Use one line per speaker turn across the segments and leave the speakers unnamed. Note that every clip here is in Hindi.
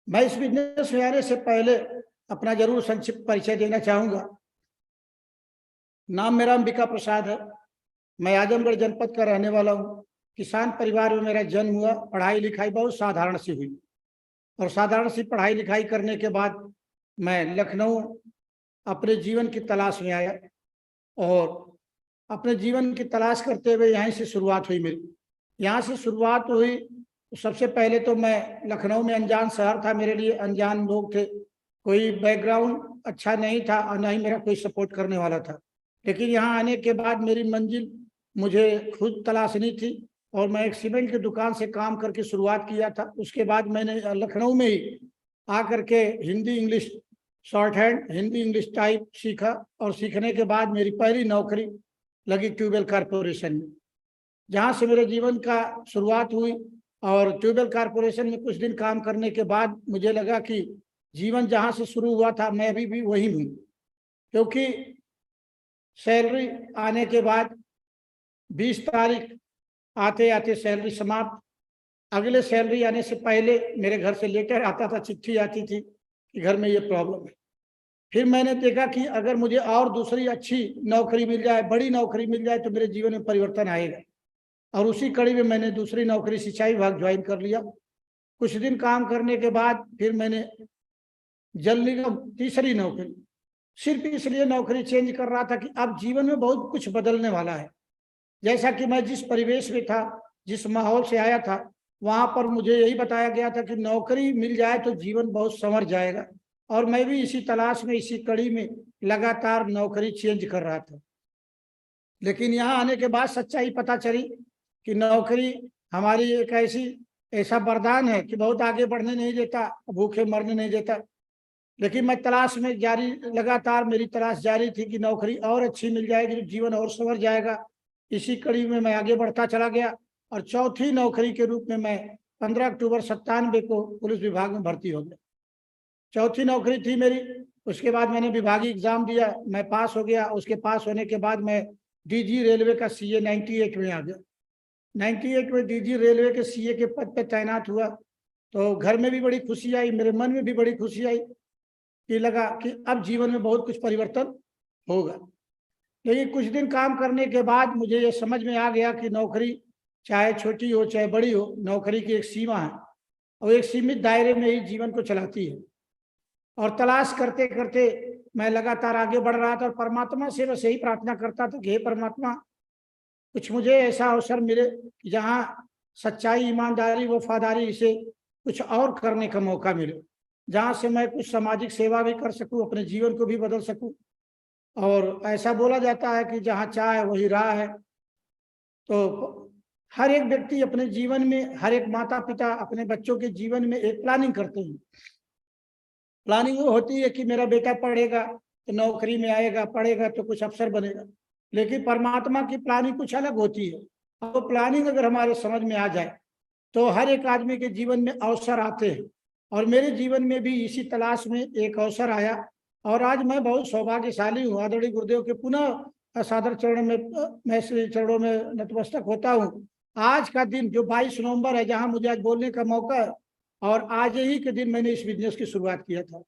मैं इस बिजनेस में आने से पहले अपना जरूर संक्षिप्त परिचय देना चाहूंगा। नाम मेरा अंबिका प्रसाद है। मैं आजमगढ़ जनपद का रहने वाला हूँ। किसान परिवार में मेरा जन्म हुआ। पढ़ाई लिखाई बहुत साधारण सी हुई और साधारण सी पढ़ाई लिखाई करने के बाद मैं लखनऊ अपने जीवन की तलाश में आया और अपने जीवन की तलाश करते हुए यहीं से शुरुआत हुई मेरी। यहाँ से शुरुआत हुई तो सबसे पहले तो मैं लखनऊ में अनजान शहर था, मेरे लिए अनजान लोग थे, कोई बैकग्राउंड अच्छा नहीं था और न ही मेरा कोई सपोर्ट करने वाला था। लेकिन यहाँ आने के बाद मेरी मंजिल मुझे खुद तलाशनी थी और मैं एक सीमेंट की दुकान से काम करके शुरुआत किया था। उसके बाद मैंने लखनऊ में ही आकर के Hindi English short hand Hindi English type सीखा और सीखने के बाद मेरी पहली नौकरी लगी ट्यूबवेल कारपोरेशन में, जहाँ से मेरे जीवन का शुरुआत हुई। और ट्यूबवेल कारपोरेशन में कुछ दिन काम करने के बाद मुझे लगा कि जीवन जहाँ से शुरू हुआ था मैं अभी भी वही हूँ, क्योंकि सैलरी आने के बाद 20 तारीख आते आते सैलरी समाप्त। अगले सैलरी आने से पहले मेरे घर से लेटर आता था, चिट्ठी आती थी कि घर में ये प्रॉब्लम है। फिर मैंने देखा कि अगर मुझे और दूसरी अच्छी नौकरी मिल जाए, बड़ी नौकरी मिल जाए तो मेरे जीवन में परिवर्तन आएगा। और उसी कड़ी में मैंने दूसरी नौकरी सिंचाई विभाग ज्वाइन कर लिया। कुछ दिन काम करने के बाद फिर मैंने जल निगम तीसरी नौकरी, सिर्फ इसलिए नौकरी चेंज कर रहा था कि अब जीवन में बहुत कुछ बदलने वाला है। जैसा कि मैं जिस परिवेश में था, जिस माहौल से आया था, वहां पर मुझे यही बताया गया था कि नौकरी मिल जाए तो जीवन बहुत संवर जाएगा। और मैं भी इसी तलाश में, इसी कड़ी में लगातार नौकरी चेंज कर रहा था। लेकिन यहाँ आने के बाद सच्चाई पता चली कि नौकरी हमारी एक ऐसा वरदान है कि बहुत आगे बढ़ने नहीं देता, भूखे मरने नहीं देता। लेकिन मैं तलाश में जारी, लगातार मेरी तलाश जारी थी कि नौकरी और अच्छी मिल जाएगी तो जीवन और संवर जाएगा। इसी कड़ी में मैं आगे बढ़ता चला गया और चौथी नौकरी के रूप में मैं 15 अक्टूबर 97 को पुलिस विभाग में भर्ती हो गया। चौथी नौकरी थी मेरी। उसके बाद मैंने विभागीय एग्जाम दिया, मैं पास हो गया। उसके पास होने के बाद मैं डीजी रेलवे का सीए 98 में आ गया। 98 में डीजी रेलवे के सीए के पद पे तैनात हुआ तो घर में भी बड़ी खुशी आई, मेरे मन में भी बड़ी खुशी आई कि लगा कि अब जीवन में बहुत कुछ परिवर्तन होगा। लेकिन कुछ दिन काम करने के बाद मुझे ये समझ में आ गया कि नौकरी चाहे छोटी हो चाहे बड़ी हो, नौकरी की एक सीमा है और एक सीमित दायरे में ही जीवन को चलाती है। और तलाश करते करते मैं लगातार आगे बढ़ रहा था और परमात्मा से बस यही प्रार्थना करता था कि हे परमात्मा, कुछ मुझे ऐसा अवसर मिले कि जहाँ सच्चाई, ईमानदारी, वफादारी से कुछ और करने का मौका मिले, जहाँ से मैं कुछ सामाजिक सेवा भी कर सकूं, अपने जीवन को भी बदल सकूं। और ऐसा बोला जाता है कि जहाँ चाह है वही राह है। तो हर एक व्यक्ति अपने जीवन में, हर एक माता पिता अपने बच्चों के जीवन में एक प्लानिंग करते हैं। प्लानिंग वो होती है कि मेरा बेटा पढ़ेगा तो नौकरी में आएगा, पढ़ेगा तो कुछ अफसर बनेगा। लेकिन परमात्मा की प्लानिंग कुछ अलग होती है। अब वो प्लानिंग अगर हमारे समझ में आ जाए तो हर एक आदमी के जीवन में अवसर आते हैं। और मेरे जीवन में भी इसी तलाश में एक अवसर आया और आज मैं बहुत सौभाग्यशाली हूँ। आदरणीय गुरुदेव के पुनः सादर चरण में, मैं श्री चरणों में नतमस्तक होता हूँ। आज का दिन जो 22 नवंबर है, जहाँ मुझे आज बोलने का मौका है, और आज ही के दिन मैंने इस बिजनेस की शुरुआत किया था।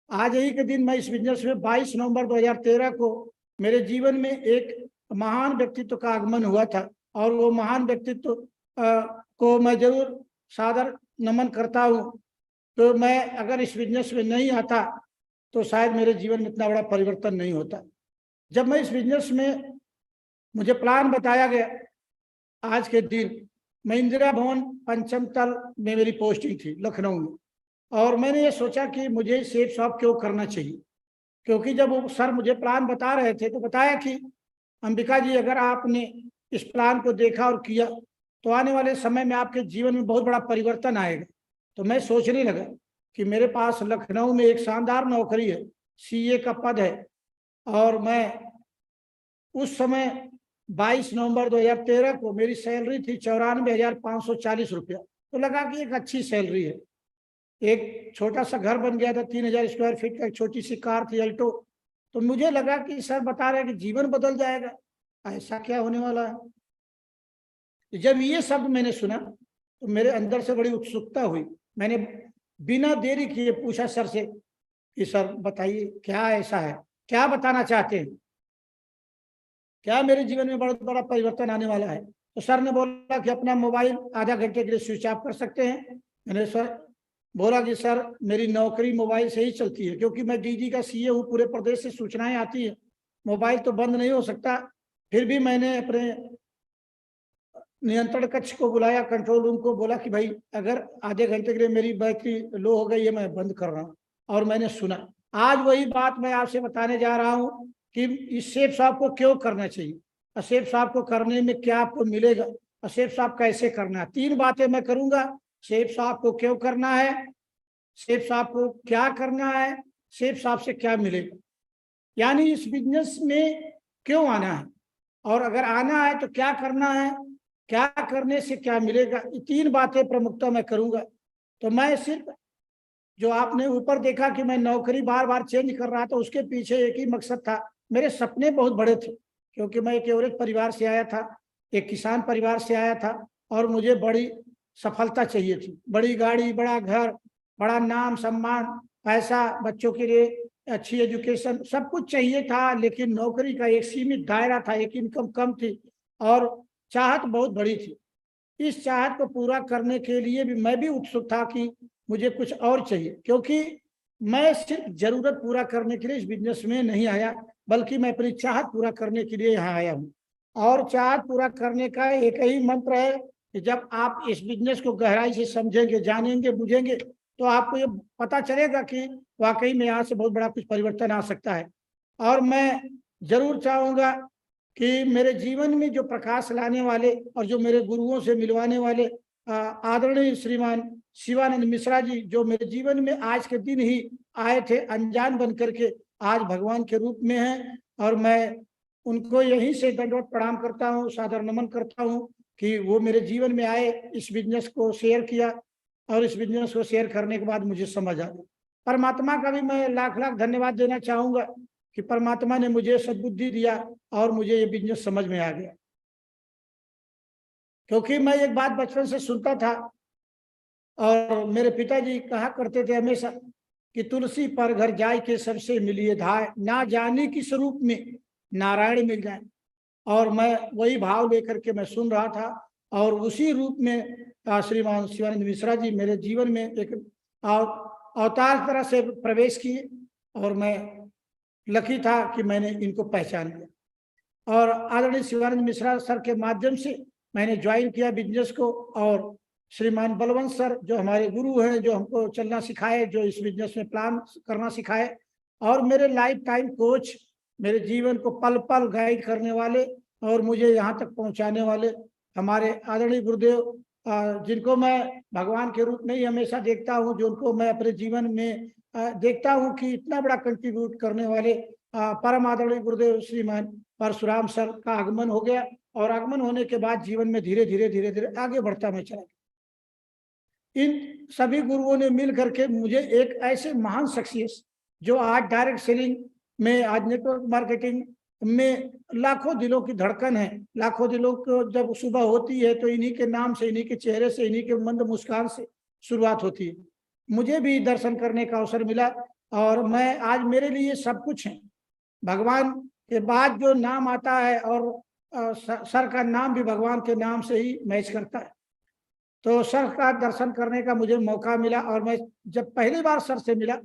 आज ही के दिन मैं इस बिजनेस में 22 नवंबर 2013 को मेरे जीवन में एक महान व्यक्तित्व का आगमन हुआ था। और वो महान व्यक्तित्व को मैं जरूर सादर नमन करता हूँ। तो मैं अगर इस बिजनेस में नहीं आता तो शायद मेरे जीवन में इतना बड़ा परिवर्तन नहीं होता। जब मैं इस बिजनेस में, मुझे प्लान बताया गया आज के दिन, मैं इंदिरा भवन पंचम तल में मेरी पोस्टिंग थी लखनऊ में। और मैंने ये सोचा कि मुझे सेफ शॉप क्यों करना चाहिए, क्योंकि जब वो सर मुझे प्लान बता रहे थे तो बताया कि अंबिका जी, अगर आपने इस प्लान को देखा और किया तो आने वाले समय में आपके जीवन में बहुत बड़ा परिवर्तन आएगा। तो मैं सोचने लगा कि मेरे पास लखनऊ में एक शानदार नौकरी है, सीए का पद है, और मैं उस समय 22 नवंबर 2013 को मेरी सैलरी थी 94,540 रुपया। तो लगा कि एक अच्छी सैलरी है। एक छोटा सा घर बन गया था, 3000 स्क्वायर फीट का, एक छोटी सी कार थी अल्टो। तो मुझे लगा कि सर बता रहे हैं कि जीवन बदल जाएगा, ऐसा क्या होने वाला है। जब ये शब्द मैंने सुना तो मेरे अंदर से बड़ी उत्सुकता हुई। मैंने बिना देरी किए पूछा सर से कि सर बताइए क्या ऐसा है, क्या बताना चाहते हैं, क्या मेरे जीवन में बहुत बड़ा परिवर्तन आने वाला है। तो सर ने बोला कि अपना मोबाइल आधा घंटे के लिए स्विच ऑफ कर सकते हैं। मैंने सर बोला कि सर मेरी नौकरी मोबाइल से ही चलती है, क्योंकि मैं डीजी का सीए हूँ, पूरे प्रदेश से सूचनाएं आती है, मोबाइल तो बंद नहीं हो सकता। फिर भी मैंने अपने नियंत्रण कक्ष को बुलाया, कंट्रोल रूम को, बोला कि भाई अगर आधे घंटे के लिए मेरी बैटरी लो हो गई है, मैं बंद कर रहा हूँ। और मैंने सुना। आज वही बात मैं आपसे बताने जा रहा हूँ कि इस शेफ साहब को क्यों करना चाहिए, और शेफ साहब को करने में क्या आपको मिलेगा, और शेफ साहब कैसे करना है। 3 बातें मैं करूंगा। शेफ साहब को क्यों करना है, शेफ साहब को क्या करना है, शेफ साहब से क्या मिलेगा, यानी इस बिजनेस में क्यों आना है, और अगर आना है तो क्या करना है, क्या करने से क्या मिलेगा। ये 3 बातें प्रमुखता मैं करूंगा। तो मैं सिर्फ जो आपने ऊपर देखा कि मैं नौकरी बार बार चेंज कर रहा था, उसके पीछे एक ही मकसद था। मेरे सपने बहुत बड़े थे, क्योंकि मैं एक एवरेज परिवार से आया था, एक किसान परिवार से आया था, और मुझे बड़ी सफलता चाहिए थी, बड़ी गाड़ी, बड़ा घर, बड़ा नाम सम्मान, पैसा, बच्चों के लिए अच्छी एजुकेशन, सब कुछ चाहिए था। लेकिन नौकरी का एक सीमित दायरा था, एक इनकम कम थी, और चाहत बहुत बड़ी थी। इस चाहत को पूरा करने के लिए भी मैं भी उत्सुक था कि मुझे कुछ और चाहिए, क्योंकि मैं सिर्फ जरूरत पूरा करने के लिए इस बिजनेस में नहीं आया, बल्कि मैं अपनी चाहत पूरा करने के लिए यहाँ आया हूँ। और चाहत पूरा करने का एक ही मंत्र है कि जब आप इस बिजनेस को गहराई से समझेंगे, जानेंगे, बुझेंगे, तो आपको ये पता चलेगा कि वाकई में यहाँ से बहुत बड़ा कुछ परिवर्तन आ सकता है। और मैं जरूर चाहूंगा कि मेरे जीवन में जो प्रकाश लाने वाले और जो मेरे गुरुओं से मिलवाने वाले आदरणीय श्रीमान शिवानंद मिश्रा जी, जो मेरे जीवन में आज के दिन ही आए थे अनजान बन करके, आज भगवान के रूप में हैं। और मैं उनको यहीं से दंडवत प्रणाम करता हूँ, सादर नमन करता हूँ कि वो मेरे जीवन में आए, इस बिजनेस को शेयर किया, और इस बिजनेस को शेयर करने के बाद मुझे समझ आ गया। परमात्मा का भी मैं लाख लाख धन्यवाद देना चाहूंगा कि परमात्मा ने मुझे सद्बुद्धि दिया और मुझे ये बिजनेस समझ में आ गया। क्योंकि मैं एक बात बचपन से सुनता था, और मेरे पिताजी कहा करते थे हमेशा कि तुलसी पर घर जाए के सबसे मिलिए धाय, ना जाने किस रूप में नारायण मिल जाए। और मैं वही भाव लेकर के मैं सुन रहा था, और उसी रूप में श्रीमान शिवानंद मिश्रा जी मेरे जीवन में एक अवतार तरह से प्रवेश किए, और मैं लकी था कि मैंने इनको पहचान लिया। और आदरणीय शिवानंद मिश्रा सर के माध्यम से मैंने ज्वाइन किया बिजनेस को, और श्रीमान बलवंत सर जो हमारे गुरु हैं, जो हमको चलना सिखाए, जो इस बिजनेस में प्लान करना सिखाए, और मेरे लाइफ टाइम कोच, मेरे जीवन को पल पल गाइड करने वाले और मुझे यहाँ तक पहुँचाने वाले हमारे आदरणीय गुरुदेव, जिनको मैं भगवान के रूप में ही हमेशा देखता हूँ, जो उनको मैं अपने जीवन में देखता हूँ कि इतना बड़ा कंट्रीब्यूट करने वाले परम आदरणीय गुरुदेव श्रीमान परशुराम सर का आगमन हो गया। और आगमन होने के बाद जीवन में धीरे धीरे धीरे धीरे आगे बढ़ता मैं चला गया। इन सभी गुरुओं ने मिल करके मुझे एक ऐसे महान सक्सेस, जो आज डायरेक्ट सेलिंग में, आज नेटवर्क मार्केटिंग में लाखों दिलों की धड़कन है, लाखों दिलों को जब सुबह होती है तो इन्हीं के नाम से, इन्हीं के चेहरे से, इन्हीं के मंद मुस्कान से शुरुआत होती है। मुझे भी दर्शन करने का अवसर मिला, और मैं आज मेरे लिए सब कुछ है। भगवान के बाद जो नाम आता है, और सर का नाम भी भगवान के नाम से ही मैच करता है। तो सर का दर्शन करने का मुझे मौका मिला, और मैं जब पहली बार सर से मिला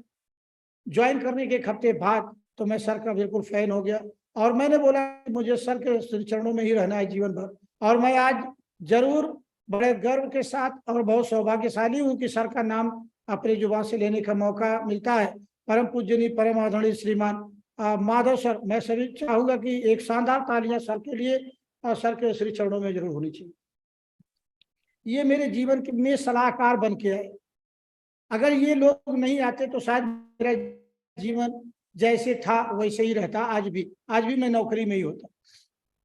ज्वाइन करने के 1 हफ्ते बाद, तो मैं सर का बिल्कुल फैन हो गया, और मैंने बोला मुझे सर के श्री चरणों में ही रहना है जीवन भर। और मैं आज जरूर बड़े गर्व के साथ और बहुत सौभाग्यशाली हूँ कि सर का नाम अपनी जुबान से लेने का मौका मिलता है। परम पूजनीय परम आदरणीय श्रीमान माधव सर, मैं सभी चाहूंगा कि एक शानदार तालियां सर के लिए, और सर के श्री चरणों में जरूर होनी चाहिए। ये मेरे जीवन में सलाहकार बन के आए। अगर ये लोग नहीं आते तो शायद मेरा जीवन जैसे था वैसे ही रहता, आज भी मैं नौकरी में ही होता।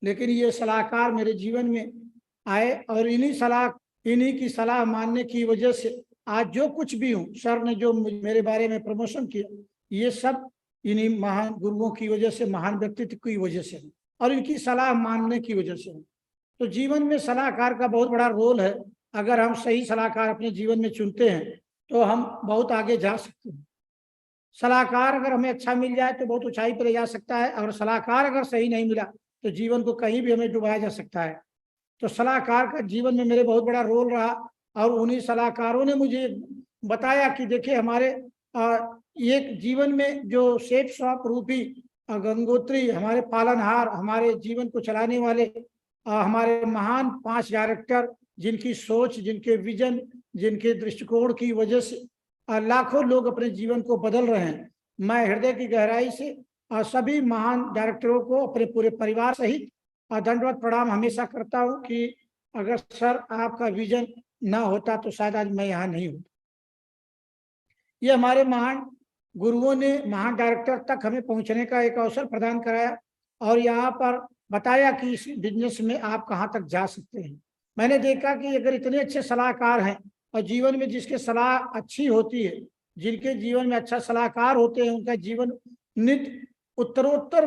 लेकिन ये सलाहकार मेरे जीवन में आए, और इन्हीं की सलाह मानने की वजह से आज जो कुछ भी हूँ, सर ने जो मेरे बारे में प्रमोशन किया, ये सब इन्हीं महान गुरुओं की वजह से, महान व्यक्तित्व की वजह से, और इनकी सलाह मानने की वजह से। तो जीवन में सलाहकार का बहुत बड़ा रोल है। अगर हम सही सलाहकार अपने जीवन में चुनते हैं तो हम बहुत आगे जा सकते हैं। सलाहकार अगर हमें अच्छा मिल जाए तो बहुत ऊंचाई पर ले जा सकता है, और सलाहकार अगर सही नहीं मिला तो जीवन को कहीं भी हमें डुबाया जा सकता है। तो सलाहकार का जीवन में मेरे बहुत बड़ा रोल रहा, और उन्हीं सलाहकारों ने मुझे बताया कि देखिए हमारे एक जीवन में जो शेप शॉप रूपी गंगोत्री, हमारे पालनहार, हमारे जीवन को चलाने वाले हमारे महान 5 डायरेक्टर, जिनकी सोच, जिनके विजन, जिनके दृष्टिकोण की वजह से लाखों लोग अपने जीवन को बदल रहे हैं। मैं हृदय की गहराई से सभी महान डायरेक्टरों को अपने पूरे परिवार सहित दंडवत प्रणाम हमेशा करता हूं कि अगर सर आपका विजन ना होता तो शायद आज मैं यहाँ नहीं हूँ। ये हमारे महान गुरुओं ने महान डायरेक्टर तक हमें पहुंचने का एक अवसर प्रदान कराया, और यहाँ पर बताया कि इस बिजनेस में आप कहाँ तक जा सकते हैं। मैंने देखा कि अगर इतने अच्छे सलाहकार हैं, और जीवन में जिसके सलाह अच्छी होती है, जिनके जीवन में अच्छा सलाहकार होते हैं, उनका जीवन नित्य उत्तरोत्तर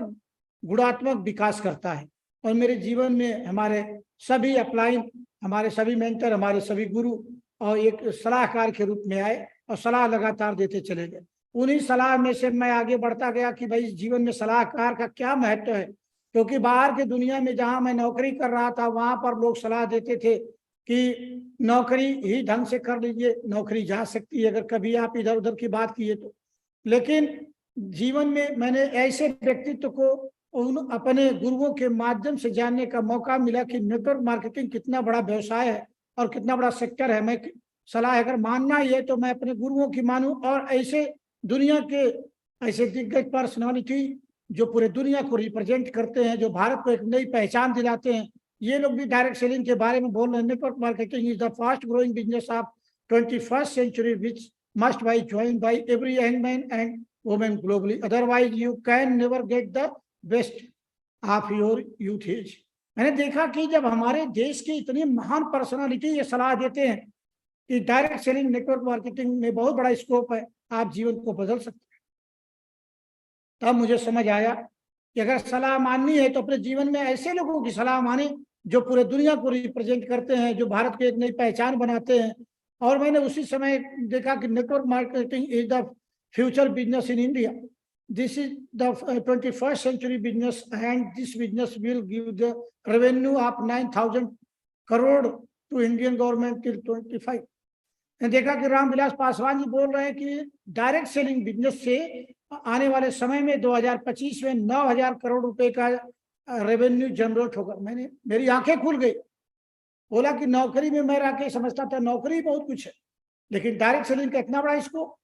गुणात्मक विकास करता है। और मेरे जीवन में हमारे सभी अपलाइन, हमारे सभी मेंटर, हमारे सभी गुरु और एक सलाहकार के रूप में आए और सलाह लगातार देते चले गए। उन्हीं सलाह में से मैं आगे बढ़ता गया कि भाई जीवन में सलाहकार का क्या महत्व है, क्योंकि बाहर की दुनिया में जहां मैं नौकरी कर रहा था वहां पर लोग सलाह देते थे कि नौकरी ही ढंग से कर लीजिए, नौकरी जा सकती है अगर कभी आप इधर उधर की बात किए तो। लेकिन जीवन में मैंने ऐसे व्यक्तित्व को उन अपने गुरुओं के माध्यम से जानने का मौका मिला कि नेटवर्क मार्केटिंग कितना बड़ा व्यवसाय है और कितना बड़ा सेक्टर है। मैं सलाह अगर मानना ही है तो मैं अपने गुरुओं की मानूं, और ऐसे दुनिया के ऐसे दिग्गज पर्सनालिटी जो पूरे दुनिया को रिप्रेजेंट करते हैं, जो भारत को एक नई पहचान दिलाते हैं, ये लोग भी डायरेक्ट सेलिंग के बारे में बोल रहे हैं। Network marketing is the fast growing business of 21st century which must be joined by every young man and woman globally, otherwise you can never get the best of your youth age। मैंने देखा कि जब हमारे देश की इतनी महान पर्सनालिटी ये सलाह देते हैं कि डायरेक्ट सेलिंग नेटवर्क मार्केटिंग में बहुत बड़ा स्कोप है, आप जीवन को बदल सकते हैं, तब मुझे समझ आया कि अगर सलाह माननी है तो अपने जीवन में ऐसे लोगों की सलाह माने जो पूरे दुनिया को रिप्रेजेंट करते हैं, जो भारत की एक नई पहचान बनाते हैं। और मैंने उसी समय देखा कि network marketing is the future business in India. This is the 21st century business, and this business will give the revenue of 9,000 crore to Indian government till 25। मैंने देखा कि रामविलास पासवान जी बोल रहे हैं कि डायरेक्ट सेलिंग बिजनेस से आने वाले समय में 2025 में 9,000 करोड़ रुपए का रेवेन्यू जनरेट होगा। मेरी आंखें खुल गई। बोला कि नौकरी में मैं रह के समझता था नौकरी बहुत कुछ है, लेकिन डायरेक्ट सेलिंग का इतना बड़ा स्कोप,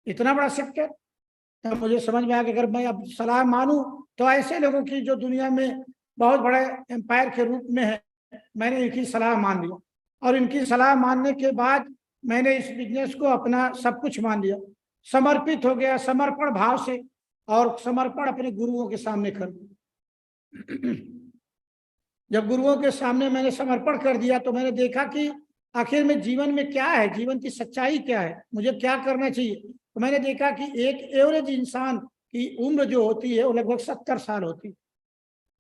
इतना बड़ा सेक्टर। तब मुझे समझ में आया कि अगर मैं अब सलाह मानूं तो ऐसे लोगों की जो दुनिया में बहुत बड़े एम्पायर के रूप में है, मैंने इनकी सलाह मान लिया। और इनकी सलाह मानने के बाद मैंने इस बिजनेस को अपना सब कुछ मान लिया, समर्पित हो गया, समर्पण भाव से, और समर्पण अपने गुरुओं के सामने कर दिया। जब गुरुओं के सामने मैंने समर्पण कर दिया तो मैंने देखा कि आखिर में जीवन में क्या है, जीवन की सच्चाई क्या है, मुझे क्या करना चाहिए। तो मैंने देखा कि एक एवरेज इंसान की उम्र जो होती है वो लगभग 70 साल होती है।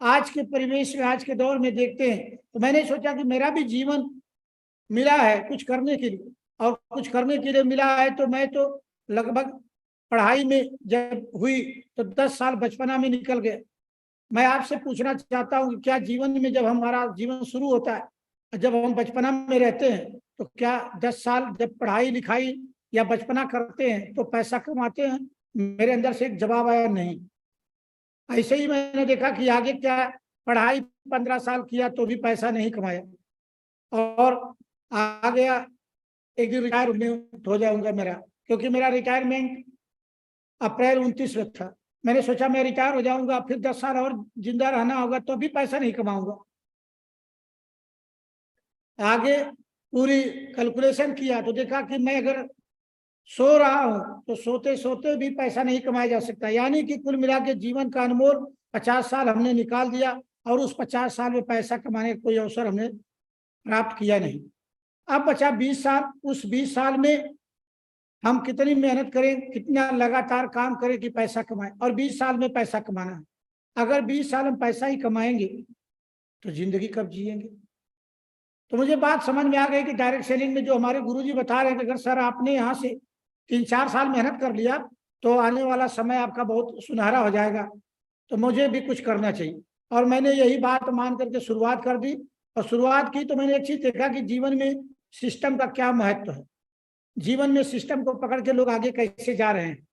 आज के परिवेश में, आज के दौर में देखते हैं, तो मैंने सोचा कि मेरा भी जीवन मिला है कुछ करने के लिए, और कुछ करने के लिए मिला है तो मैं तो लगभग पढ़ाई में जब हुई तो 10 साल बचपना में निकल गए। मैं आपसे पूछना चाहता हूँ कि क्या जीवन में जब हमारा जीवन शुरू होता है, जब हम बचपना में रहते हैं, तो क्या 10 साल जब पढ़ाई लिखाई या बचपना करते हैं तो पैसा कमाते हैं? मेरे अंदर से एक जवाब आया, नहीं। ऐसे ही मैंने देखा कि आगे क्या, पढ़ाई 15 साल किया तो भी पैसा नहीं कमाया, और आ गया एक दिन रिटायरमेंट हो जाऊंगा मेरा, क्योंकि मेरा रिटायरमेंट अप्रैल 29 में था। मैंने सोचा मैं रिटायर हो जाऊंगा, फिर 10 साल और जिंदा रहना होगा तो भी पैसा नहीं कमाऊंगा। आगे पूरी कैलकुलेशन किया तो देखा कि मैं अगर सो रहा हूं तो सोते सोते भी पैसा नहीं कमाया जा सकता। यानी कि कुल मिला के जीवन का अनमोल 50 साल हमने निकाल दिया, और उस 50 साल में पैसा कमाने का कोई अवसर हमने प्राप्त किया नहीं। अब बचा 20 साल। उस 20 साल में हम कितनी मेहनत करें, कितना लगातार काम करें कि पैसा कमाएं, और 20 साल में पैसा कमाना है। अगर 20 साल हम पैसा ही कमाएंगे तो जिंदगी कब जिएंगे? तो मुझे बात समझ में आ गई कि डायरेक्ट सेलिंग में जो हमारे गुरुजी बता रहे हैं कि अगर सर आपने यहाँ से 3-4 साल मेहनत कर लिया तो आने वाला समय आपका बहुत सुनहरा हो जाएगा, तो मुझे भी कुछ करना चाहिए। और मैंने यही बात मान करके शुरुआत कर दी। और शुरुआत की तो मैंने एक चीज देखा कि जीवन में सिस्टम का क्या महत्व है, जीवन में सिस्टम को पकड़ के लोग आगे कैसे जा रहे हैं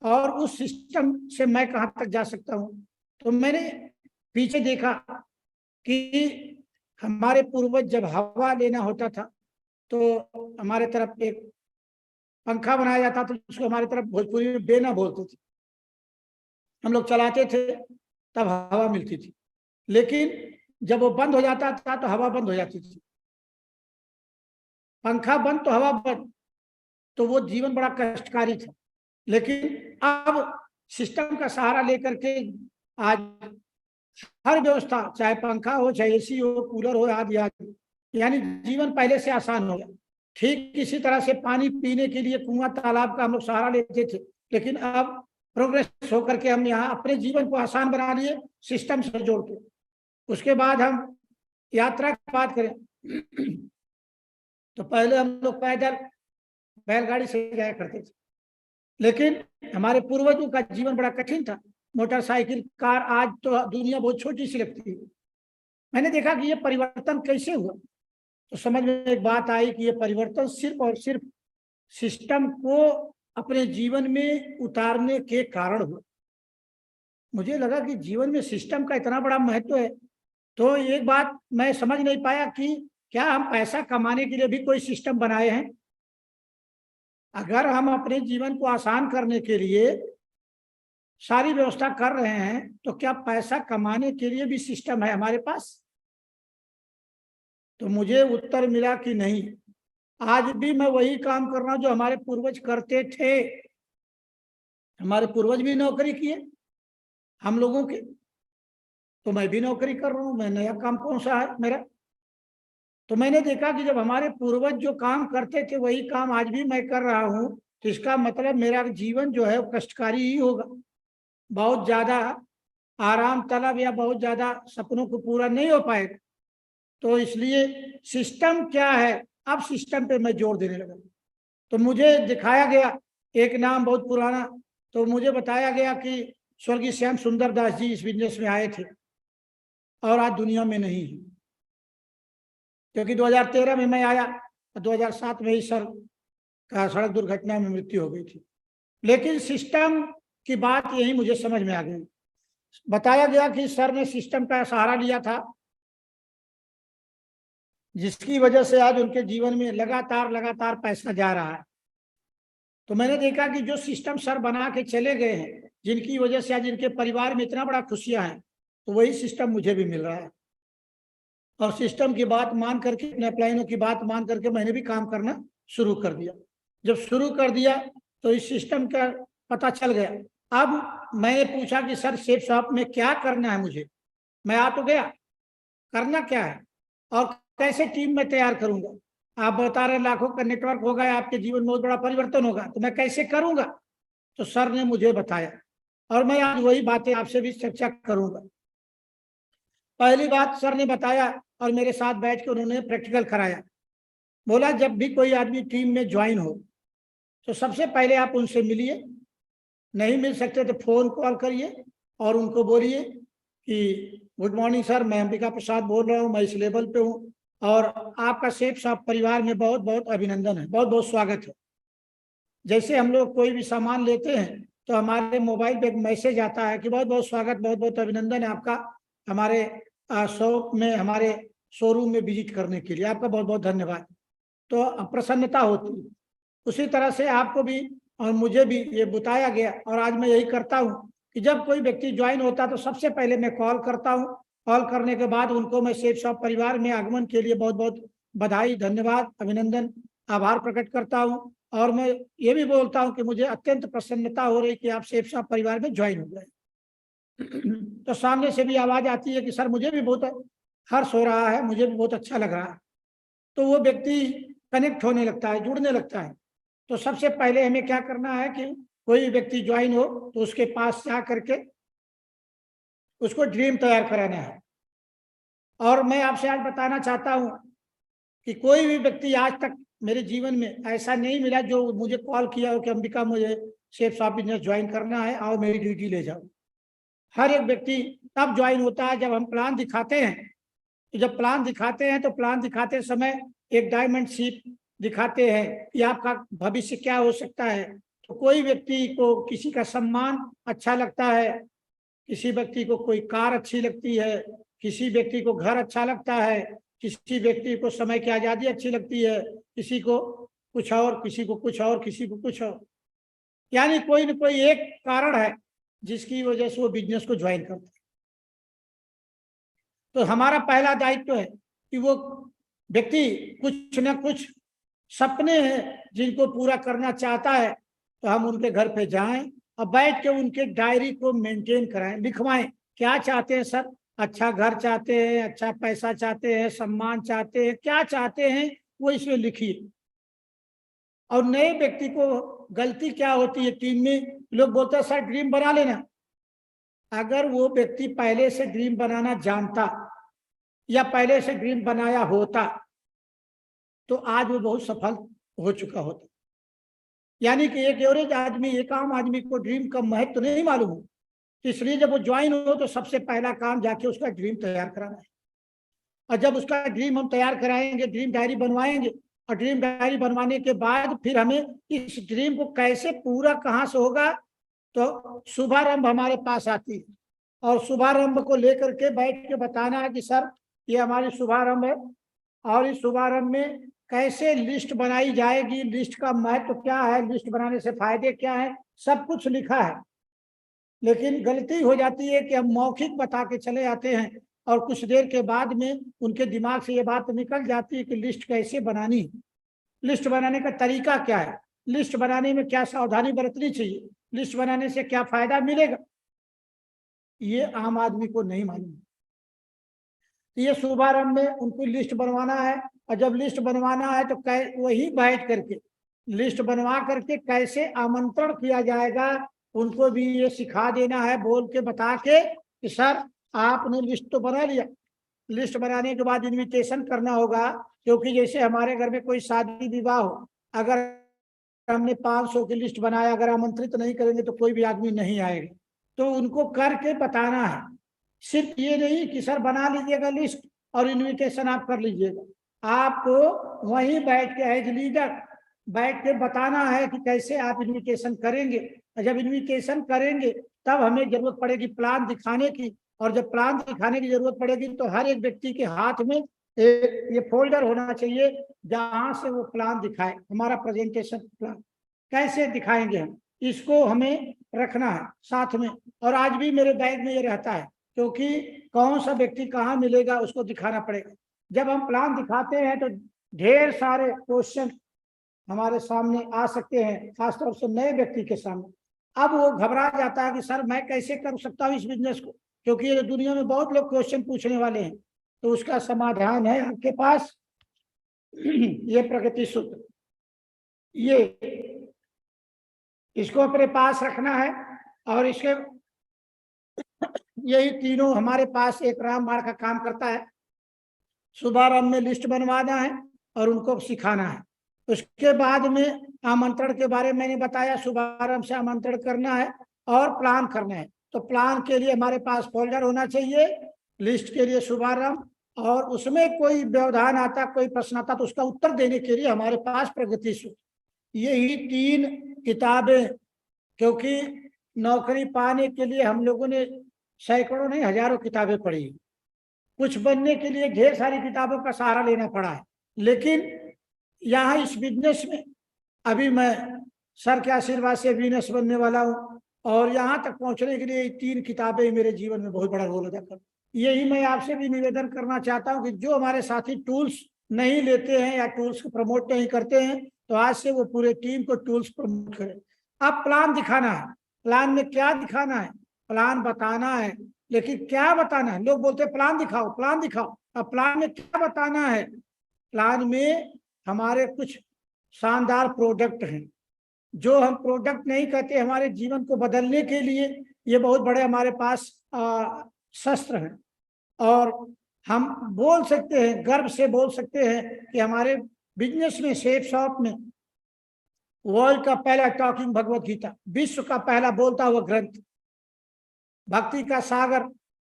और उस सिस्टम से मैं कहाँ तक जा सकता हूँ। तो मैंने पीछे देखा कि हमारे पूर्वज जब हवा लेना होता था तो हमारे तरफ एक पंखा बनाया जाता था, उसको हमारे तरफ भोजपुरी में बेना बोलते थे। हम लोग चलाते थे तब हवा मिलती थी, लेकिन जब वो बंद हो जाता था तो हवा बंद हो जाती थी। पंखा बंद तो हवा बंद, तो वो जीवन बड़ा कष्टकारी था। लेकिन अब सिस्टम का सहारा लेकर के आज हर व्यवस्था, चाहे पंखा हो, चाहे एसी हो, कूलर हो, आदि आदि, यानी जीवन पहले से आसान हो गया। ठीक इसी तरह से पानी पीने के लिए कुआं तालाब का हम लोग सहारा लेते थे, लेकिन अब प्रोग्रेस होकर के हम यहाँ अपने जीवन को आसान बना लिए सिस्टम से जोड़ के। उसके बाद हम यात्रा की बात करें तो पहले हम लोग पैदल बैलगाड़ी से जाया करते थे, लेकिन हमारे पूर्वजों का जीवन बड़ा कठिन था। मोटरसाइकिल, कार, आज तो दुनिया बहुत छोटी सी लगती है। मैंने देखा कि ये परिवर्तन कैसे हुआ, तो समझ में एक बात आई कि ये परिवर्तन सिर्फ और सिर्फ सिस्टम को अपने जीवन में उतारने के कारण हुआ। मुझे लगा कि जीवन में सिस्टम का इतना बड़ा महत्व है, तो एक बात मैं समझ नहीं पाया कि क्या हम पैसा कमाने के लिए भी कोई सिस्टम बनाए हैं? अगर हम अपने जीवन को आसान करने के लिए सारी व्यवस्था कर रहे हैं तो क्या पैसा कमाने के लिए भी सिस्टम है हमारे पास? तो मुझे उत्तर मिला कि नहीं। आज भी मैं वही काम कर रहा हूं जो हमारे पूर्वज करते थे। हमारे पूर्वज भी नौकरी किए हम लोगों के, तो मैं भी नौकरी कर रहा हूं। मैं नया काम कौन सा है मेरा? तो मैंने देखा कि जब हमारे पूर्वज जो काम करते थे वही काम आज भी मैं कर रहा हूं, तो इसका मतलब मेरा जीवन जो है वो कष्टकारी ही होगा। बहुत ज्यादा आराम तलब या बहुत ज्यादा सपनों को पूरा नहीं हो पाएगा। तो इसलिए सिस्टम क्या है, अब सिस्टम पे मैं जोर देने लगा। तो मुझे दिखाया गया एक नाम बहुत पुराना, तो मुझे बताया गया कि स्वर्गीय श्याम सुंदर दास जी इस बिजनेस में आए थे और आज दुनिया में नहीं है। क्योंकि 2013 में मैं आया, 2007 में ही सर का सड़क दुर्घटना में मृत्यु हो गई थी। लेकिन सिस्टम की बात यही मुझे समझ में आ गई। बताया गया कि सर ने सिस्टम का सहारा लिया था, जिसकी वजह से आज उनके जीवन में लगातार पैसा जा रहा है। तो मैंने देखा कि जो सिस्टम सर बना के चले गए हैं, जिनकी वजह से आज इनके परिवार में इतना बड़ा खुशियां हैं, तो वही सिस्टम मुझे भी मिल रहा है। और सिस्टम की बात मान करके, अपने अपलाइनों की बात मान करके मैंने भी काम करना शुरू कर दिया। जब शुरू कर दिया तो इस सिस्टम का पता चल गया। अब मैंने पूछा कि सर शेप शॉप में क्या करना है मुझे? मैं आ तो गया, करना क्या है और कैसे टीम में तैयार करूंगा? आप बता रहे लाखों का नेटवर्क होगा, आपके जीवन में बहुत बड़ा परिवर्तन होगा, तो मैं कैसे करूंगा? तो सर ने मुझे बताया और मैं आज वही बातें आपसे भी चर्चा करूंगा। पहली बात सर ने बताया और मेरे साथ बैठ के उन्होंने प्रैक्टिकल कराया। बोला जब भी कोई आदमी टीम में ज्वाइन हो तो सबसे पहले आप उनसे मिलिए, नहीं मिल सकते तो फोन कॉल करिए और उनको बोलिए कि गुड मॉर्निंग सर, मैं अंबिका प्रसाद बोल रहा हूँ, मैं इस लेवल पे हूँ और आपका शेफ शॉप परिवार में बहुत बहुत अभिनंदन है, बहुत बहुत स्वागत है। जैसे हम लोग कोई भी सामान लेते हैं तो हमारे मोबाइल पे एक मैसेज आता है कि बहुत बहुत स्वागत, बहुत बहुत अभिनंदन है आपका हमारे शॉप में, हमारे शोरूम में विजिट करने के लिए, आपका बहुत बहुत धन्यवाद। तो प्रसन्नता होती है। उसी तरह से आपको भी और मुझे भी ये बताया गया और आज मैं यही करता हूँ कि जब कोई व्यक्ति ज्वाइन होता है तो सबसे पहले मैं कॉल करता हूँ। कॉल करने के बाद उनको मैं शेफ शॉप परिवार में आगमन के लिए बहुत बहुत बधाई, धन्यवाद, अभिनंदन, आभार प्रकट करता हूँ। और मैं ये भी बोलता हूँ कि मुझे अत्यंत प्रसन्नता हो रही कि आप शेफ शॉप परिवार में ज्वाइन हो गए। तो सामने से भी आवाज आती है कि सर मुझे भी बहुत हर्ष हो रहा है, मुझे भी बहुत अच्छा लग रहा है। तो वो व्यक्ति कनेक्ट होने लगता है, जुड़ने लगता है। तो सबसे पहले हमें क्या करना है कि कोई व्यक्ति ज्वाइन हो तो उसके पास जा करके उसको ड्रीम तैयार कराना है। और मैं आपसे आज बताना चाहता हूं कि कोई भी व्यक्ति आज तक मेरे जीवन में ऐसा नहीं मिला जो मुझे कॉल किया हो कि अंबिका मुझे शेफ शॉप बिजनेस ज्वाइन करना है, आओ मेरी ड्यूटी ले जाओ। हर एक व्यक्ति तब ज्वाइन होता है जब हम प्लान दिखाते हैं। तो जब प्लान दिखाते हैं तो प्लान दिखाते समय एक डायमंड शेप दिखाते हैं कि आपका भविष्य क्या हो सकता है। तो कोई व्यक्ति को किसी का सम्मान अच्छा लगता है, किसी व्यक्ति को कोई कार अच्छी लगती है, किसी व्यक्ति को घर अच्छा लगता है, किसी व्यक्ति को समय की आज़ादी अच्छी लगती है, किसी को कुछ और, किसी को कुछ और, किसी को कुछ और। यानी कोई न कोई एक कारण है जिसकी वजह से वो बिजनेस को ज्वाइन करते हैं। तो हमारा पहला दायित्व है कि वो व्यक्ति कुछ न कुछ सपने हैं जिनको पूरा करना चाहता है, तो हम उनके घर पे जाएं और बैठ के उनके डायरी को मेंटेन कराएं, लिखवाएं क्या चाहते हैं सर। अच्छा घर चाहते हैं, अच्छा पैसा चाहते हैं, सम्मान चाहते हैं, क्या चाहते हैं वो इसमें लिखिए। और नए व्यक्ति को गलती क्या होती है टीम में, लोग बोलते हैं सर ड्रीम बना लेना। अगर वो व्यक्ति पहले से ड्रीम बनाना जानता या पहले से ड्रीम बनाया होता तो आज वो बहुत सफल हो चुका होता। यानी कि एक एवरेज आदमी, एक आम आदमी को ड्रीम का महत्व तो नहीं मालूम हो, इसलिए जब वो ज्वाइन हो तो सबसे पहला काम जाके उसका ड्रीम तैयार कराना है। और जब उसका ड्रीम हम तैयार कराएंगे, ड्रीम डायरी बनवाएंगे, और ड्रीम डायरी बनवाने के बाद फिर हमें इस ड्रीम को कैसे पूरा कहाँ से होगा, तो शुभारंभ हमारे पास आती है। और शुभारंभ को लेकर के बैठ के बताना है कि सर ये हमारी शुभारंभ है और इस शुभारंभ में कैसे लिस्ट बनाई जाएगी, लिस्ट का महत्व क्या है, लिस्ट बनाने से फायदे क्या है, सब कुछ लिखा है। लेकिन गलती हो जाती है कि हम मौखिक बता के चले आते हैं और कुछ देर के बाद में उनके दिमाग से ये बात निकल जाती है कि लिस्ट कैसे बनानी है, लिस्ट बनाने का तरीका क्या है, लिस्ट बनाने में क्या सावधानी बरतनी चाहिए, लिस्ट बनाने से क्या फायदा मिलेगा, ये आम आदमी को नहीं मालूम। ये शुभारंभ में उनको लिस्ट बनवाना है, और जब लिस्ट बनवाना है तो वही बैठ करके लिस्ट बनवा करके कैसे आमंत्रण किया जाएगा उनको भी ये सिखा देना है, बोल के बता के कि सर आपने लिस्ट तो बना लिया। लिस्ट बनाने के बाद इनविटेशन करना होगा, क्योंकि जैसे हमारे घर में कोई शादी विवाह हो, अगर हमने 500 की लिस्ट बनाया, अगर आमंत्रित नहीं करेंगे तो कोई भी आदमी नहीं आएगा। तो उनको करके बताना है, सिर्फ ये नहीं कि सर बना लीजिएगा लिस्ट और इनविटेशन आप कर लीजिएगा। आपको वहीं बैठ के एज लीडर बैठ के बताना है कि कैसे आप इनविटेशन करेंगे। और जब इनविटेशन करेंगे तब हमें जरूरत पड़ेगी प्लान दिखाने की, और जब प्लान दिखाने की जरूरत पड़ेगी तो हर एक व्यक्ति के हाथ में एक ये फोल्डर होना चाहिए जहां से वो प्लान दिखाए। हमारा प्रेजेंटेशन प्लान कैसे दिखाएंगे हम, इसको हमें रखना है साथ में। और आज भी मेरे बैग में ये रहता है, क्योंकि कौन सा व्यक्ति कहाँ मिलेगा उसको दिखाना पड़ेगा। जब हम प्लान दिखाते हैं तो ढेर सारे क्वेश्चन हमारे सामने आ सकते हैं, खासतौर से नए व्यक्ति के सामने। अब वो घबरा जाता है कि सर मैं कैसे कर सकता हूँ इस बिजनेस को, क्योंकि ये दुनिया में बहुत लोग क्वेश्चन पूछने वाले हैं। तो उसका समाधान है आपके पास ये प्रगति सूत्र, ये इसको अपने पास रखना है। और इसके यही तीनों हमारे पास एक रामबाण का काम करता है। शुभारंभ में लिस्ट बनवाना है और उनको सिखाना है। उसके बाद में आमंत्रण के बारे में मैंने बताया, शुभारंभ से आमंत्रण करना है और प्लान करना है। तो प्लान के लिए हमारे पास फोल्डर होना चाहिए, लिस्ट के लिए शुभारंभ, और उसमें कोई व्यवधान आता, कोई प्रश्न आता तो उसका उत्तर देने के लिए हमारे पास प्रगति सूत्र। यही 3 किताबें, क्योंकि नौकरी पाने के लिए हम लोगों ने सैकड़ों नहीं हजारों किताबें पढ़ी, कुछ बनने के लिए ढेर सारी किताबों का सहारा लेना पड़ा है। लेकिन यहाँ इस बिजनेस में अभी मैं सर के आशीर्वाद से बिजनेस बनने वाला हूँ, और यहाँ तक पहुँचने के लिए 3 किताबें मेरे जीवन में बहुत बड़ा रोल अदा कर। यही मैं आपसे भी निवेदन करना चाहता हूँ कि जो हमारे साथी टूल्स नहीं लेते हैं या टूल्स को प्रमोट नहीं करते हैं, तो आज से वो पूरे टीम को टूल्स प्रमोट करें। अब प्लान दिखाना है, प्लान में क्या दिखाना है, प्लान बताना है। लेकिन क्या बताना है, लोग बोलते हैं प्लान दिखाओ प्लान दिखाओ। अब प्लान में क्या बताना है, प्लान में हमारे कुछ शानदार प्रोडक्ट हैं, जो हम प्रोडक्ट नहीं कहते, हमारे जीवन को बदलने के लिए ये बहुत बड़े हमारे पास शस्त्र हैं। और हम बोल सकते हैं, गर्व से बोल सकते हैं कि हमारे बिजनेस में, सेफ शॉप में वर्ल्ड का पहला टॉकिंग भगवत गीता, विश्व का पहला बोलता हुआ ग्रंथ, भक्ति का सागर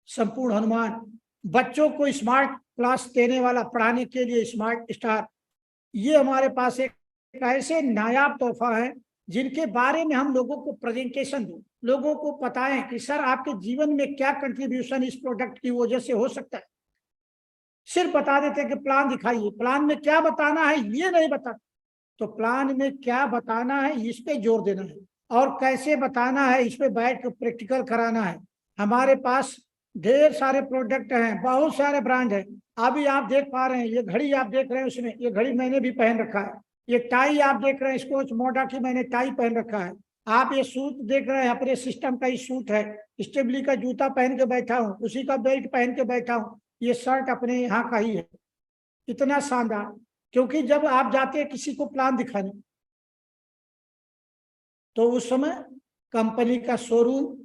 संपूर्ण हनुमान, बच्चों को स्मार्ट क्लास देने वाला, पढ़ाने के लिए स्मार्ट स्टार, ये हमारे पास एक ऐसे नायाब तोहफा है जिनके बारे में हम लोगों को प्रेजेंटेशन दें, लोगों को बताएं कि सर आपके जीवन में क्या कंट्रीब्यूशन इस प्रोडक्ट की वजह से हो सकता है। सिर्फ बता देते कि प्लान दिखाइए, प्लान में क्या बताना है ये नहीं बता, तो प्लान में क्या बताना है इस पे जोर देना है, और कैसे बताना है इस पे बैठ कर प्रैक्टिकल कराना है। हमारे पास ढेर सारे प्रोडक्ट हैं, बहुत सारे ब्रांड हैं। अभी आप देख पा रहे हैं, ये घड़ी आप देख रहे हैं, उसमें ये घड़ी मैंने भी पहन रखा है। ये टाई आप देख रहे हैं, स्कॉच मोडा की मैंने टाई पहन रखा है। आप ये सूट देख रहे हैं, अपने सिस्टम का ही सूट है। स्टेबली का जूता पहन के बैठा हूँ, उसी का बेल्ट पहन के बैठा हूँ। ये शर्ट अपने यहाँ का ही है। इतना शानदार, क्योंकि जब आप जाते हैं किसी को प्लान दिखाने, तो उस समय कंपनी का शोरूम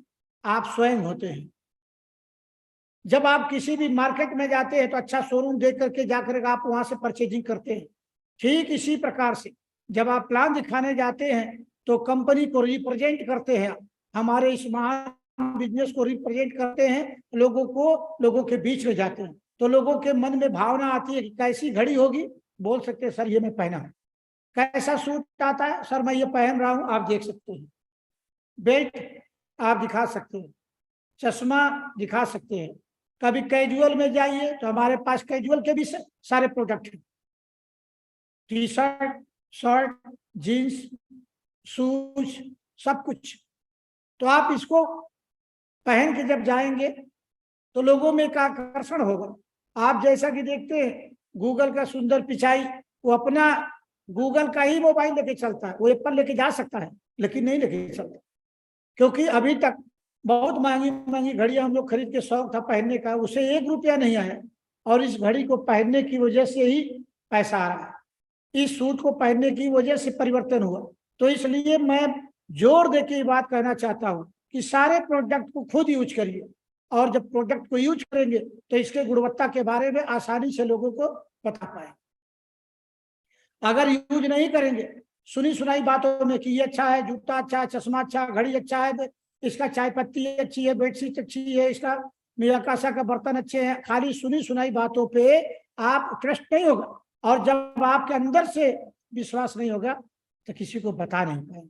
आप स्वयं होते हैं। जब आप किसी भी मार्केट में जाते हैं तो अच्छा शोरूम देख करके जाकर आप वहां से परचेजिंग करते हैं। ठीक इसी प्रकार से जब आप प्लान दिखाने जाते हैं तो कंपनी को रिप्रेजेंट करते हैं, हमारे इस महान बिजनेस को रिप्रेजेंट करते हैं, लोगों के बीच में जाते हैं, तो लोगों के मन में भावना आती है कि कैसी घड़ी होगी, बोल सकते हैं सर ये मैं पहना हूं। कैसा सूट आता है, सर मैं ये पहन रहा हूं, आप देख सकते हैं। बेल्ट आप दिखा सकते हैं, चश्मा दिखा सकते हैं। कभी कैजुअल में जाइए तो हमारे पास कैजुअल के भी सारे प्रोडक्ट हैं, T shirt, shirt, jeans, shoes, सब कुछ। तो आप इसको पहन के जब जाएंगे तो लोगों में एक आकर्षण होगा। आप जैसा कि देखते हैं गूगल का सुंदर पिचाई, वो अपना गूगल का ही मोबाइल लेके चलता है, वो एप्पल लेके जा सकता है लेकिन नहीं लेके चलता, क्योंकि अभी तक बहुत महंगी महंगी घड़ियां हम लोग खरीद के शौक था पहनने का, उसे 1 रुपया नहीं आया, और इस घड़ी को पहनने की वजह से ही पैसा आ रहा है, इस सूट को पहनने की वजह से परिवर्तन हुआ। तो इसलिए मैं जोर देके ये बात कहना चाहता हूं कि सारे प्रोडक्ट को खुद यूज करिए, और जब प्रोडक्ट को यूज करेंगे तो इसके गुणवत्ता के बारे में आसानी से लोगों को बता पाए। अगर यूज नहीं करेंगे सुनी सुनाई बातों में कि ये अच्छा है, जूता अच्छा है, चश्मा अच्छा, घड़ी अच्छा है, इसका चाय पत्ती अच्छी है, बेडशीट अच्छी है, इसका मियाकासा का बर्तन अच्छे हैं, खाली सुनी सुनाई बातों पे आप ट्रस्ट नहीं होगा, और जब आपके अंदर से विश्वास नहीं होगा तो किसी को बता नहीं पाएंगे।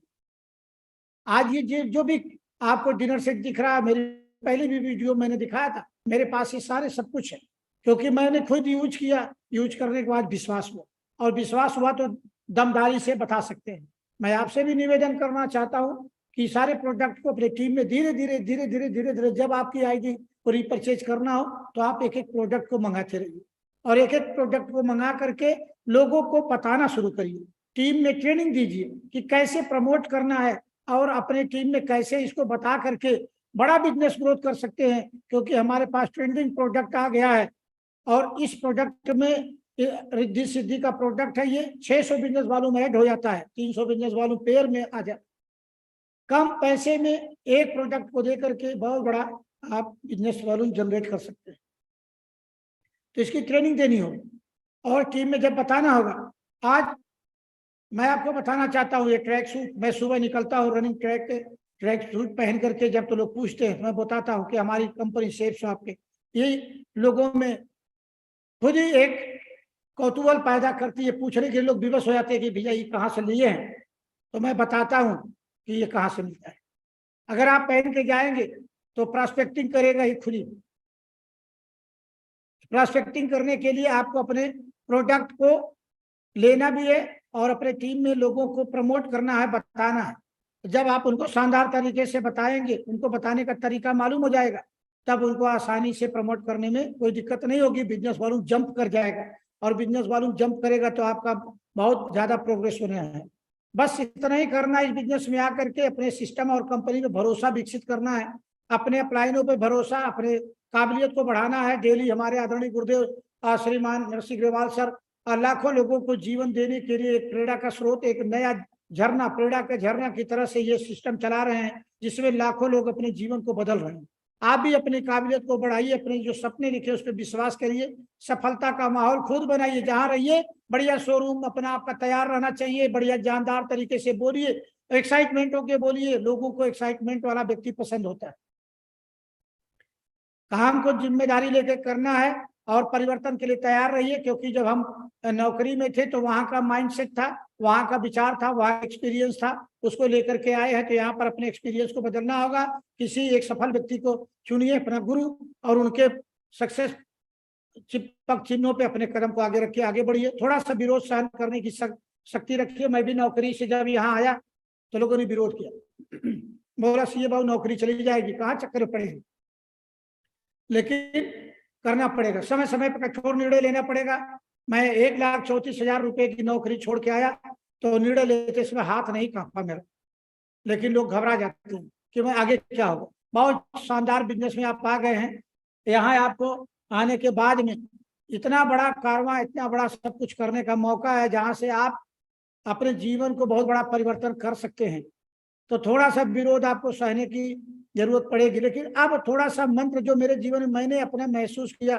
आज ये जो भी आपको डिनर सेट दिख रहा है, मेरी पहली भी वीडियो मैंने दिखाया था, मेरे पास ये सारे सब कुछ है, क्योंकि मैंने खुद यूज किया, यूज करने के बाद विश्वास हुआ, और विश्वास हुआ तो दमदारी से बता सकते हैं। मैं आपसे भी निवेदन करना चाहता हूं कि सारे प्रोडक्ट को अपनी टीम में धीरे धीरे जब आपकी आएगी को रिपरचेज करना हो तो आप एक एक प्रोडक्ट को मंगाते रहिए, और एक एक प्रोडक्ट को मंगा करके लोगों को बताना शुरू करिए। टीम में ट्रेनिंग दीजिए कि कैसे प्रमोट करना है, और अपने टीम में कैसे इसको बता करके बड़ा बिजनेस ग्रोथ कर सकते हैं, क्योंकि हमारे पास ट्रेंडिंग प्रोडक्ट आ गया है। और इस प्रोडक्ट में रिद्धि सिद्धि का प्रोडक्ट है, ये 600 बिजनेस वालों में ऐड हो जाता है, 300 बिजनेस वालों पेयर में आ जाता है। कम पैसे में एक प्रोडक्ट को देकर के बहुत बड़ा आप बिजनेस वॉल्यूम जनरेट कर सकते हैं। तो इसकी ट्रेनिंग देनी होगी, और टीम में जब बताना होगा। आज मैं आपको बताना चाहता हूँ, ये ट्रैक सूट, मैं सुबह निकलता हूँ रनिंग ट्रैक सूट पहन करके, जब तो लोग पूछते हैं मैं बताता हूँ कि हमारी कंपनी सेफ शॉप के, ये लोगों में खुद ही एक कौतूहल पैदा करती है, पूछने के लोग विवश हो जाते हैं कि भैया ये कहाँ से लिए हैं, तो मैं बताता हूँ कि ये कहाँ से मिलता है। अगर आप पहन के जाएंगे तो प्रॉस्पेक्टिंग करेगा ही खुली। प्रॉस्पेक्टिंग करने के लिए आपको अपने प्रोडक्ट को लेना भी है, और अपने टीम में लोगों को प्रमोट करना है, बताना है। जब आप उनको शानदार तरीके से बताएंगे, उनको बताने का तरीका मालूम हो जाएगा, तब उनको आसानी से प्रमोट करने में कोई दिक्कत नहीं होगी, बिजनेस वॉल्यूम जंप कर जाएगा, और बिजनेस वॉल्यूम जंप करेगा तो आपका बहुत ज्यादा प्रोग्रेस होने है। बस इतना ही करना है, इस बिजनेस में आकर के अपने सिस्टम और कंपनी में भरोसा विकसित करना है, अपने अपलाइनों पर भरोसा, अपने काबिलियत को बढ़ाना है। डेली हमारे आदरणीय गुरुदेव श्रीमान नरसिंह ग्रेवाल सर लाखों लोगों को जीवन देने के लिए एक प्रेरणा का स्रोत, एक नया झरना, प्रेरणा के झरना की तरह से ये सिस्टम चला रहे हैं, जिसमें लाखों लोग अपने जीवन को बदल रहे हैं। आप भी अपनी काबिलियत को बढ़ाइए, अपने जो सपने लिखे उस पर विश्वास करिए, सफलता का माहौल खुद बनाइए। जहां रहिए बढ़िया शोरूम अपना आपका तैयार रहना चाहिए, बढ़िया जानदार तरीके से बोलिए, एक्साइटमेंट होके बोलिए। लोगों को एक्साइटमेंट वाला व्यक्ति पसंद होता है। काम को जिम्मेदारी लेकर करना है और परिवर्तन के लिए तैयार रहिए, क्योंकि जब हम नौकरी में थे तो वहां का माइंडसेट था, वहां का विचार था, वहां एक्सपीरियंस था, उसको लेकर के आए हैं। तो यहाँ पर अपने एक्सपीरियंस को बदलना होगा। किसी एक सफल व्यक्ति को चुनिए अपना गुरु, और उनके सक्सेस चिपक चिन्हों पे अपने कदम को आगे रखिए, आगे बढ़िए। थोड़ा सा विरोध सहन करने की शक्ति रखिए। मैं भी नौकरी से जब यहाँ आया तो लोगों ने विरोध किया, बोला सीए बाबू नौकरी चली जाएगी, कहाँ चक्कर पड़ेगी। लेकिन करना पड़ेगा, समय समय पर कठोर निर्णय लेना पड़ेगा। मैं 1,34,000 रुपए की नौकरी छोड़ के आया तो निर्णय लेते समय हाथ नहीं कांपा मेरा, लेकिन लोग घबरा जाते हैं कि मैं आगे क्या होगा। बहुत शानदार बिजनेस में आप आ गए हैं। यहाँ आपको आने के बाद में इतना बड़ा कारवां, इतना बड़ा सब कुछ करने का मौका है, जहाँ से आप अपने जीवन को बहुत बड़ा परिवर्तन कर सकते हैं। तो थोड़ा सा विरोध आपको सहने की जरूरत पड़ेगी, लेकिन अब थोड़ा सा मंत्र जो मेरे जीवन में मैंने अपना महसूस किया,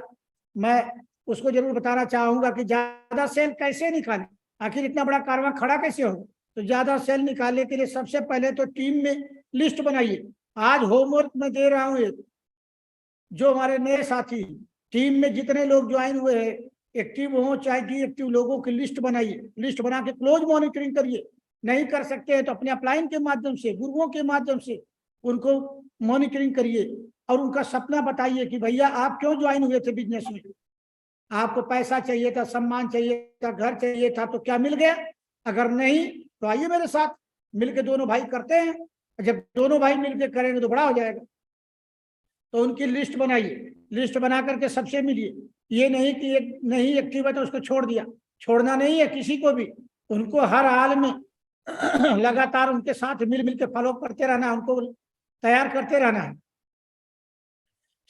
मैं उसको जरूर बताना चाहूंगा कि ज्यादा सेल कैसे निकालें। आखिर इतना बड़ा कारवां खड़ा कैसे होगा। तो ज्यादा सेल निकालने के लिए सबसे पहले तो टीम में लिस्ट बनाइए। आज होमवर्क में दे रहा हूँ, एक जो हमारे नए साथी टीम में जितने लोग ज्वाइन हुए हैं, एक्टिव हो चाहे डीएक्टिव, लोगों की लिस्ट बनाइए। लिस्ट बना के क्लोज मॉनिटरिंग करिए। नहीं कर सकते हैं तो अपने अपलाइन के माध्यम से, गुरुओं के माध्यम से उनको मॉनिटरिंग करिए और उनका सपना बताइए कि भैया आप क्यों ज्वाइन हुए थे बिजनेस में। आपको पैसा चाहिए था, सम्मान चाहिए था, घर चाहिए था, तो क्या मिल गया? अगर नहीं तो आइए मेरे साथ, मिलके दोनों भाई करते हैं। जब दोनों भाई मिलके करेंगे तो बड़ा हो जाएगा। तो उनकी लिस्ट बनाइए, लिस्ट बना करके सबसे मिलिए। ये नहीं कि एक नहीं एक्टिव है तो उसको छोड़ दिया, छोड़ना नहीं है किसी को भी। उनको हर हाल में लगातार उनके साथ मिल मिल के फॉलो करते रहना है, उनको तैयार करते रहना है।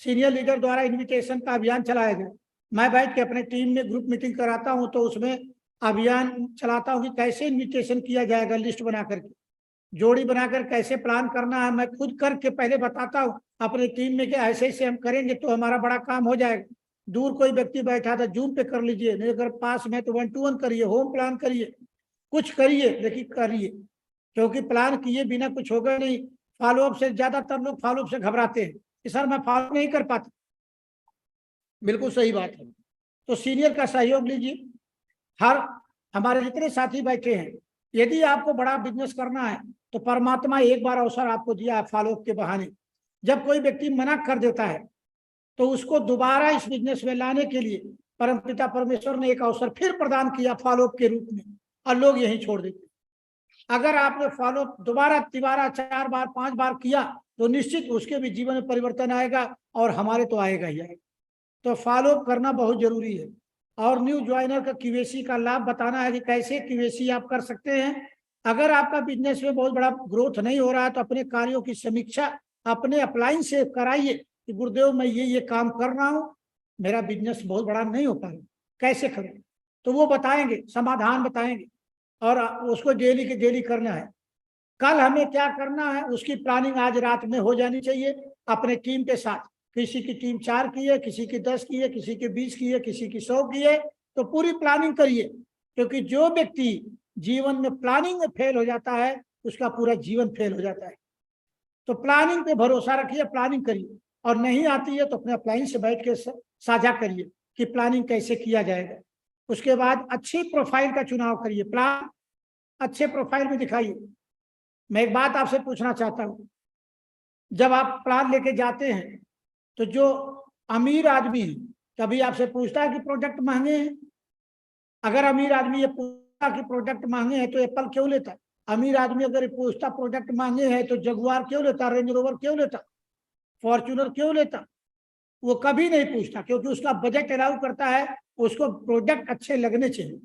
सीनियर लीडर द्वारा इनविटेशन का अभियान चलाया गया। मैं बैठ के अपने टीम में ग्रुप मीटिंग कराता हूं, तो उसमें अभियान चलाता हूं कि कैसे इनविटेशन किया जाएगा। लिस्ट बना करके, जोड़ी बनाकर कैसे प्लान करना है, मैं खुद करके पहले बताता हूँ अपनी टीम में कि ऐसे ऐसे हम करेंगे तो हमारा बड़ा काम हो जाएगा। दूर कोई व्यक्ति बैठा था, जूम पे कर लीजिए, नहीं अगर पास में तो 1-to-1 करिए, होम प्लान करिए, कुछ करिए, लेकिन करिए, क्योंकि प्लान किए बिना कुछ होगा नहीं। फॉलोअप से, ज्यादातर लोग फॉलोअप से घबराते हैं कि सर मैं फॉलो नहीं कर पाता। बिल्कुल सही बात है। तो सीनियर का सहयोग लीजिए। हर हमारे जितने साथी बैठे हैं, यदि आपको बड़ा बिजनेस करना है तो परमात्मा एक बार अवसर आपको दिया है फॉलोअप के बहाने। जब कोई व्यक्ति मना कर देता है तो उसको दोबारा इस बिजनेस में लाने के लिए परमपिता परमेश्वर ने एक अवसर फिर प्रदान किया फॉलोअप के रूप में, और लोग यही छोड़ देते। अगर आपने फॉलो दोबारा, तिबारा, 4 बार, 5 बार किया तो निश्चित उसके भी जीवन में परिवर्तन आएगा, और हमारे तो आएगा ही आएगा। तो फॉलो करना बहुत जरूरी है। और न्यू ज्वाइनर का क्यूएसी का लाभ बताना है कि कैसे क्यूएसी आप कर सकते हैं। अगर आपका बिजनेस में बहुत बड़ा ग्रोथ नहीं हो रहा है तो अपने कार्यों की समीक्षा अपने अपलाइन से कराइए कि गुरुदेव मैं ये काम कर रहा हूँ, मेरा बिजनेस बहुत बड़ा नहीं हो पा रहा, कैसे करूँ। तो वो बताएंगे, समाधान बताएंगे, और उसको डेली के डेली करना है। कल हमें क्या करना है उसकी प्लानिंग आज रात में हो जानी चाहिए अपने टीम के साथ। किसी की टीम 4 की है, किसी की 10 की है, किसी की 20 की है, किसी की 100 की है। तो पूरी प्लानिंग करिए, क्योंकि जो व्यक्ति जीवन में प्लानिंग में फेल हो जाता है उसका पूरा जीवन फेल हो जाता है। तो प्लानिंग पे भरोसा रखिए, प्लानिंग करिए, और नहीं आती है तो अपने अपलाइन से बैठ के साझा करिए कि प्लानिंग कैसे किया जाएगा। उसके बाद अच्छी प्रोफाइल का चुनाव करिए, प्लान अच्छे प्रोफाइल में दिखाइए। मैं एक बात आपसे पूछना चाहता हूँ, जब आप प्लान लेके जाते हैं तो जो अमीर आदमी है कभी आपसे पूछता है कि प्रोडक्ट महंगे हैं? अगर अमीर आदमी ये पूछता कि प्रोडक्ट महंगे हैं तो एप्पल क्यों लेता? अमीर आदमी अगर पूछता प्रोडक्ट महंगे हैं तो जगुआर क्यों लेता, रेंज रोवर क्यों लेता, फॉर्च्यूनर क्यों लेता? वो कभी नहीं पूछता, क्योंकि उसका बजट अलाउ करता है, उसको प्रोडक्ट अच्छे लगने चाहिए।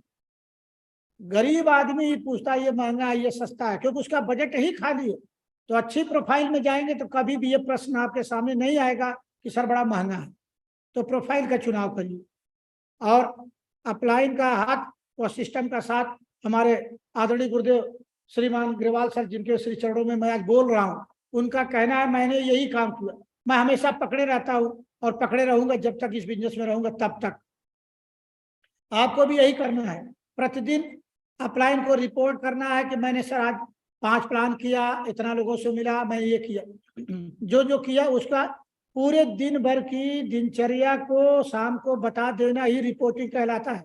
गरीब आदमी ही पूछता है ये महंगा है ये सस्ता है, क्योंकि उसका बजट ही खाली है। तो अच्छी प्रोफाइल में जाएंगे तो कभी भी ये प्रश्न आपके सामने नहीं आएगा कि सर बड़ा महंगा है। तो प्रोफाइल का चुनाव करिए, और अपलाइन का हाथ और सिस्टम का साथ हमारे आदरणीय गुरुदेव श्रीमान ग्रेवाल सर, जिनके श्री चरणों में मैं आज बोल रहा हूँ, उनका कहना है मैंने यही काम किया। मैं हमेशा पकड़े रहता हूँ और पकड़े रहूंगा जब तक इस बिजनेस में रहूंगा तब तक। आपको भी यही करना है, प्रतिदिन अपलाइन को रिपोर्ट करना है कि मैंने सर आज 5 प्लान किया, इतना लोगों से मिला, मैंने ये किया। जो जो किया उसका पूरे दिन भर की दिनचर्या को शाम को बता देना ही रिपोर्टिंग कहलाता है।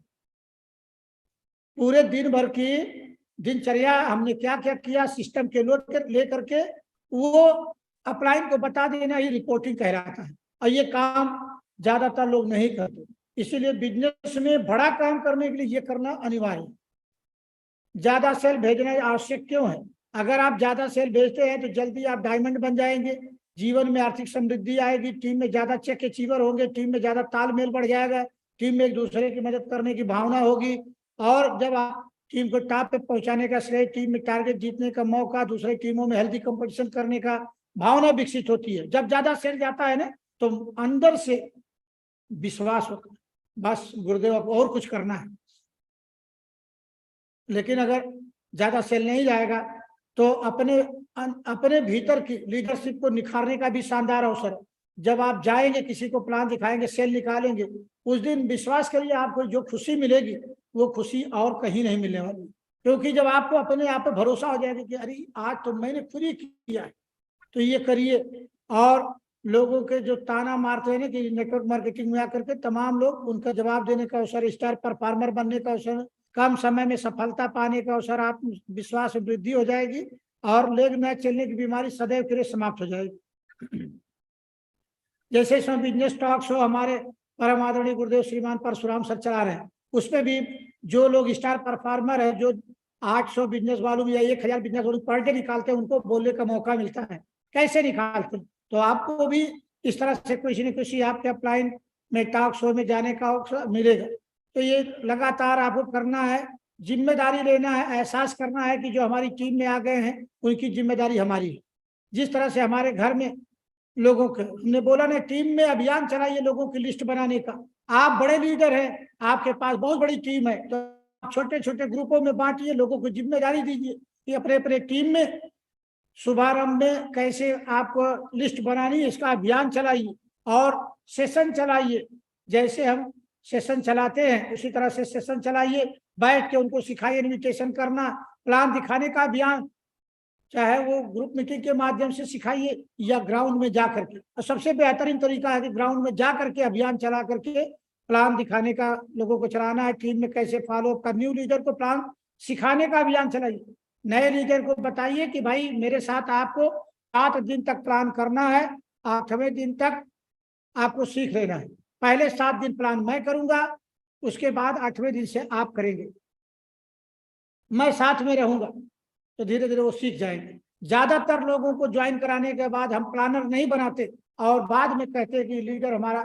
पूरे दिन भर की दिनचर्या हमने क्या क्या किया सिस्टम के लोड लेकर के वो अपलाइन को बता देना ही रिपोर्टिंग कहलाता है। और ये काम ज्यादातर लोग नहीं करते, इसीलिए बिजनेस में बड़ा काम करने के लिए ये करना अनिवार्य है। ज्यादा सेल भेजना आवश्यक क्यों है? अगर आप ज्यादा सेल भेजते हैं तो जल्दी आप डायमंड बन जाएंगे, जीवन में आर्थिक समृद्धि आएगी, टीम में ज्यादा चेक अचीवर होंगे, टीम में ज्यादा तालमेल बढ़ जाएगा, टीम में एक दूसरे की मदद करने की भावना होगी। और जब आप टीम को टॉप पे पहुंचाने का श्रेय, टीम में टारगेट जीतने का मौका, दूसरे टीमों में हेल्दी कंपटीशन करने का भावना विकसित होती है। जब ज्यादा सेल जाता है ना तो अंदर से विश्वास होता है, बस गुरुदेव को और कुछ करना है। लेकिन अगर ज्यादा सेल नहीं जाएगा तो अपने भीतर की लीडरशिप को निखारने का भी शानदार अवसर है। जब आप जाएंगे किसी को प्लान दिखाएंगे, सेल निकालेंगे, उस दिन विश्वास करिए आपको जो खुशी मिलेगी वो खुशी और कहीं नहीं मिलने वाली। क्योंकि जब आपको अपने आप पे भरोसा हो जाएगा कि अरे आज तो मैंने फ्री किया है तो ये करिए। और लोगों के जो ताना मारते हैं ना कि नेटवर्क मार्केटिंग में आकर के तमाम लोग, उनका जवाब देने का अवसर, स्टार परफॉर्मर बनने का अवसर, कम समय में सफलता पाने का अवसर, आत्मविश्वास में वृद्धि हो जाएगी और लेग न चलने की बीमारी सदैव के लिए समाप्त हो जाएगी। जैसे इसमें बिजनेस टॉक शो हमारे परम आदरणीय गुरुदेव श्रीमान परशुराम सर चला रहे हैं, उसमें भी जो लोग स्टार परफॉर्मर है, जो 800 बिजनेस वालों या 1000 बिजनेस वालों पर डे निकालते हैं, उनको बोलने का मौका मिलता है। कैसे निकालते हैं? तो आपको भी इस तरह से किसी न किसी आपके अपलाइन में टॉक शो में जाने का अवसर मिलेगा। तो ये लगातार आपको करना है, जिम्मेदारी लेना है, एहसास करना है कि जो हमारी टीम में आ गए हैं उनकी जिम्मेदारी हमारी है। जिस तरह से हमारे घर में लोगों के, हमने बोला ना, टीम में अभियान चलाइए लोगों की लिस्ट बनाने का। आप बड़े लीडर हैं, आपके पास बहुत बड़ी टीम है, तो छोटे छोटे ग्रुपों में बांटिए, लोगों को जिम्मेदारी दीजिए कि अपने अपने टीम में शुभारंभ में कैसे आपको लिस्ट बनानी है, इसका अभियान चलाइए और सेशन चलाइए। जैसे हम सेशन चलाते हैं उसी तरह से सेशन चलाइए, बैठ के उनको सिखाइए, इन्विटेशन करना, प्लान दिखाने का अभियान, चाहे वो ग्रुप मीटिंग के माध्यम से सिखाइए या ग्राउंड में जा करके। और सबसे बेहतरीन तरीका है कि ग्राउंड में जा करके अभियान चला करके प्लान दिखाने का लोगों को चलाना है, टीम में कैसे फॉलो अप कर, न्यू लीडर को प्लान सिखाने का अभियान चलाइए। नए लीडर को बताइए कि भाई मेरे साथ आपको 8 दिन तक प्लान करना है, 8वें दिन तक आपको सीख लेना है। पहले 7 दिन प्लान मैं करूंगा, उसके बाद 8वें दिन से आप करेंगे, मैं साथ में रहूंगा, तो धीरे धीरे वो सीख जाएंगे। ज्यादातर लोगों को ज्वाइन कराने के बाद हम प्लानर नहीं बनाते और बाद में कहते हैं कि लीडर हमारा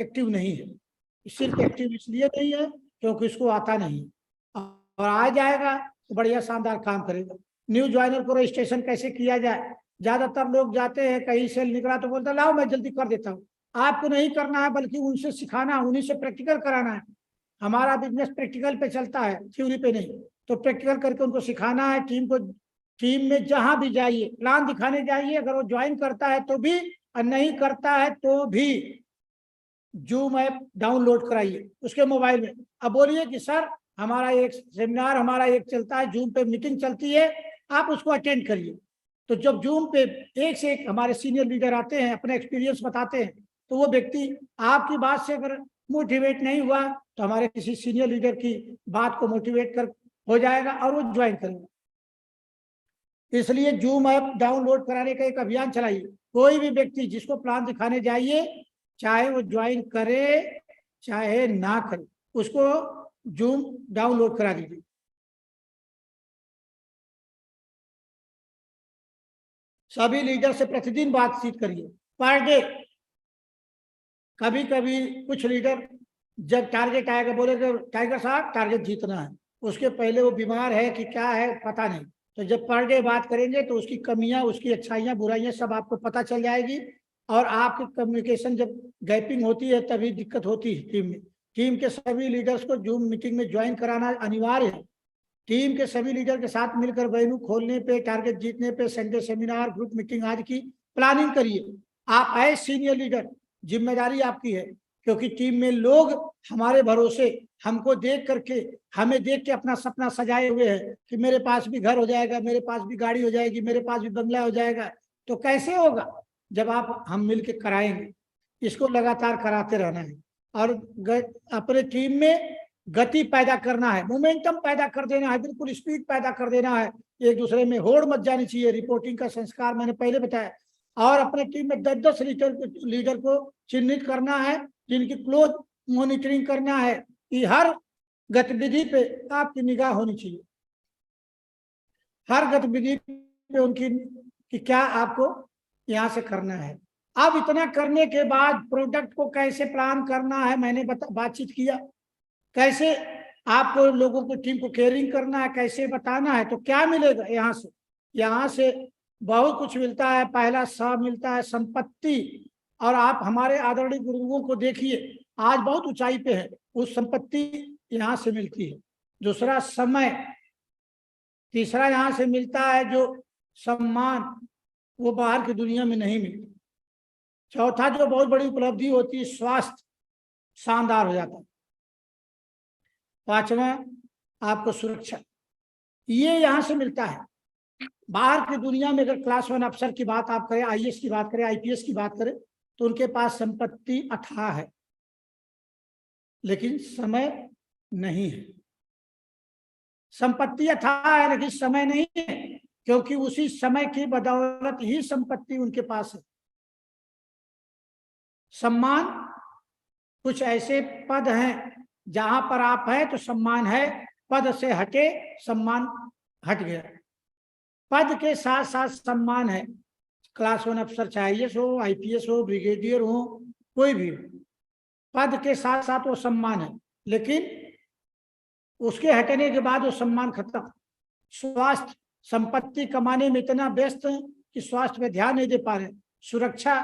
एक्टिव नहीं है। सिर्फ एक्टिव इसलिए नहीं है क्योंकि उसको आता नहीं, और आ जाएगा तो बढ़िया शानदार काम करेगा। न्यू ज्वाइनर को रजिस्ट्रेशन कैसे किया जाए? ज्यादातर लोग जाते हैं, कहीं सेल निकला तो बोलते लाओ मैं जल्दी कर देता हूँ। आपको नहीं करना है, बल्कि उनसे सिखाना, उन्हीं से प्रैक्टिकल कराना है। हमारा बिजनेस प्रैक्टिकल पे चलता है, थ्योरी पे नहीं। तो प्रैक्टिकल करके उनको सिखाना है। टीम को, टीम में जहां भी जाइए प्लान दिखाने जाइए, अगर वो ज्वाइन करता है तो भी और नहीं करता है तो भी जूम ऐप डाउनलोड कराइए उसके मोबाइल में। अब बोलिए कि सर हमारा एक सेमिनार, हमारा एक चलता है, जूम पे मीटिंग चलती है, आप उसको अटेंड करिए। तो जब जूम पे एक से एक हमारे सीनियर लीडर आते हैं, अपना एक्सपीरियंस बताते हैं, तो वो व्यक्ति आपकी बात से अगर मोटिवेट नहीं हुआ तो हमारे किसी सीनियर लीडर की बात को मोटिवेट कर हो जाएगा और वो ज्वाइन करेंगे। इसलिए जूम ऐप डाउनलोड कराने का एक अभियान चलाइए। कोई भी व्यक्ति जिसको प्लान दिखाने जाइए, चाहे वो ज्वाइन करे चाहे ना करे, उसको जूम डाउनलोड करा दीजिए। सभी लीडर से प्रतिदिन बातचीत करिए, पर डे। कभी कभी कुछ लीडर जब टारगेट आएगा बोलेगा टाइगर साहब टारगेट जीतना है, उसके पहले वो बीमार है कि क्या है पता नहीं। तो जब पर डे बात करेंगे तो उसकी कमियां, उसकी अच्छाइयां, बुराइयां सब आपको पता चल जाएगी। और आपकी कम्युनिकेशन जब गैपिंग होती है तभी दिक्कत होती है टीम में। टीम के सभी लीडर्स को जूम मीटिंग में ज्वाइन कराना अनिवार्य है। टीम के सभी लीडर के साथ मिलकर वेन्यू खोलने पे, टारगेट जीतने पे, संडे सेमिनार, ग्रुप मीटिंग आदि की प्लानिंग करिए। आप है सीनियर लीडर, जिम्मेदारी आपकी है, क्योंकि टीम में लोग हमारे भरोसे हमको देख करके, हमें देख के अपना सपना सजाए हुए हैं कि मेरे पास भी घर हो जाएगा, मेरे पास भी गाड़ी हो जाएगी, मेरे पास भी बंगला हो जाएगा। तो कैसे होगा जब आप हम मिल के कराएंगे। इसको लगातार कराते रहना है और अपने टीम में गति पैदा करना है, मोमेंटम पैदा कर देना है, बिल्कुल स्पीड पैदा कर देना है। एक दूसरे में होड़ मच जानी चाहिए। रिपोर्टिंग का संस्कार मैंने पहले बताया। और अपने टीम में 10-10 लीडर को चिन्हित करना है, जिनकी क्लोज मॉनिटरिंग करना है कि हर गतिविधि पे आपकी निगाह होनी चाहिए, हर गतिविधि पे उनकी कि क्या आपको यहाँ से करना है। अब इतना करने के बाद प्रोडक्ट को कैसे प्लान करना है मैंने बातचीत किया, कैसे आपको लोगों को टीम को केयरिंग करना है, कैसे बताना है। तो क्या मिलेगा यहाँ से बहुत कुछ मिलता है। पहला सा मिलता है संपत्ति, और आप हमारे आदरणीय गुरुओं को देखिए, आज बहुत ऊंचाई पे है, उस संपत्ति यहाँ से मिलती है। दूसरा समय, तीसरा यहाँ से मिलता है जो सम्मान, वो बाहर की दुनिया में नहीं मिलती। चौथा जो बहुत बड़ी उपलब्धि होती है, स्वास्थ्य शानदार हो जाता है। पांचवा आपको सुरक्षा, ये यहाँ से मिलता है। बाहर की दुनिया में अगर क्लास 1 अफसर की बात आप करें, आईएएस की बात करें, आईपीएस की बात करें, तो उनके पास संपत्ति अथाह है, लेकिन समय नहीं है। संपत्ति अथाह है लेकिन समय नहीं है, क्योंकि उसी समय की बदौलत ही संपत्ति उनके पास है। सम्मान, कुछ ऐसे पद हैं जहां पर आप हैं तो सम्मान है, पद से हटे सम्मान हट गया। पद के साथ साथ सम्मान है। क्लास 1 अफसर चाहे आईएएस हो, आईपीएस हो, ब्रिगेडियर हो, कोई भी हो, पद के साथ साथ वो सम्मान है, लेकिन उसके हटने के बाद वो सम्मान खत्म। स्वास्थ्य, संपत्ति कमाने में इतना व्यस्त है कि स्वास्थ्य पे ध्यान नहीं दे पा रहे। सुरक्षा,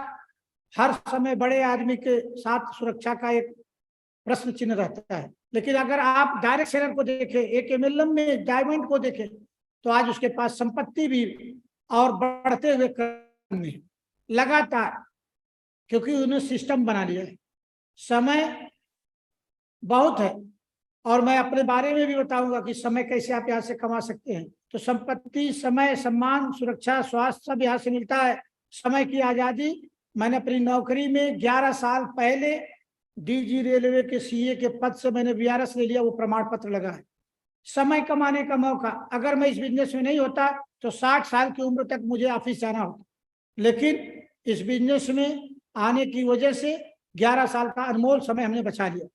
हर समय बड़े आदमी के साथ सुरक्षा का एक प्रश्न चिन्ह रहता है, लेकिन अगर आप डायरेक्ट सेलर को देखें, एक एमएलएम में डायमंड को देखें, तो आज उसके पास संपत्ति भी और बढ़ते हुए क्रम में लगातार, क्योंकि उन्होंने सिस्टम बना लिया है। समय बहुत है, और मैं अपने बारे में भी बताऊंगा कि समय कैसे आप यहाँ से कमा सकते हैं। तो संपत्ति, समय, सम्मान, सुरक्षा, स्वास्थ्य सब यहाँ से मिलता है। समय की आजादी, मैंने अपनी नौकरी में 11 साल पहले डीजी रेलवे के सीए के पद से मैंने वीआरएस ले लिया, वो प्रमाण पत्र लगा है। समय कमाने का मौका, अगर मैं इस बिजनेस में नहीं होता तो 60 साल की उम्र तक मुझे ऑफिस जाना होता, लेकिन इस बिजनेस में आने की वजह से 11 साल का अनमोल समय हमने बचा लिया।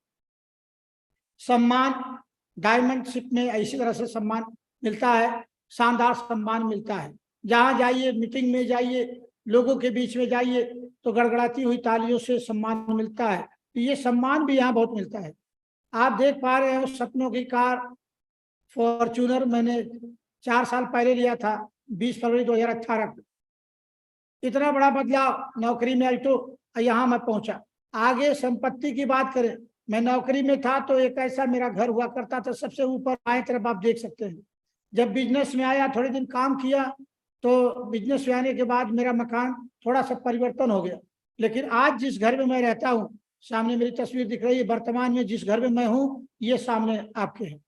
सम्मान, डायमंडशिप में इसी तरह से सम्मान मिलता है, शानदार सम्मान मिलता है। जहाँ जाइए, मीटिंग में जाइए, लोगों के बीच में जाइए, तो गड़गड़ाती हुई तालियों से सम्मान मिलता है। तो ये सम्मान भी यहाँ बहुत मिलता है। आप देख पा रहे हो, सपनों की कार फॉर्च्यूनर मैंने 4 साल पहले लिया था, 20 फरवरी 2018 को। इतना बड़ा बदलाव नौकरी में आई तो यहाँ मैं पहुंचा। आगे संपत्ति की बात करें, मैं नौकरी में था तो एक ऐसा मेरा घर हुआ करता था, सबसे ऊपर बाएं तरफ आप देख सकते हैं। जब बिजनेस में आया, थोड़े दिन काम किया, तो बिजनेस में आने के बाद मेरा मकान थोड़ा सा परिवर्तन हो गया। लेकिन आज जिस घर में मैं रहता हूँ, सामने मेरी तस्वीर दिख रही है, वर्तमान में जिस घर में मैं हूँ, ये सामने आपके है।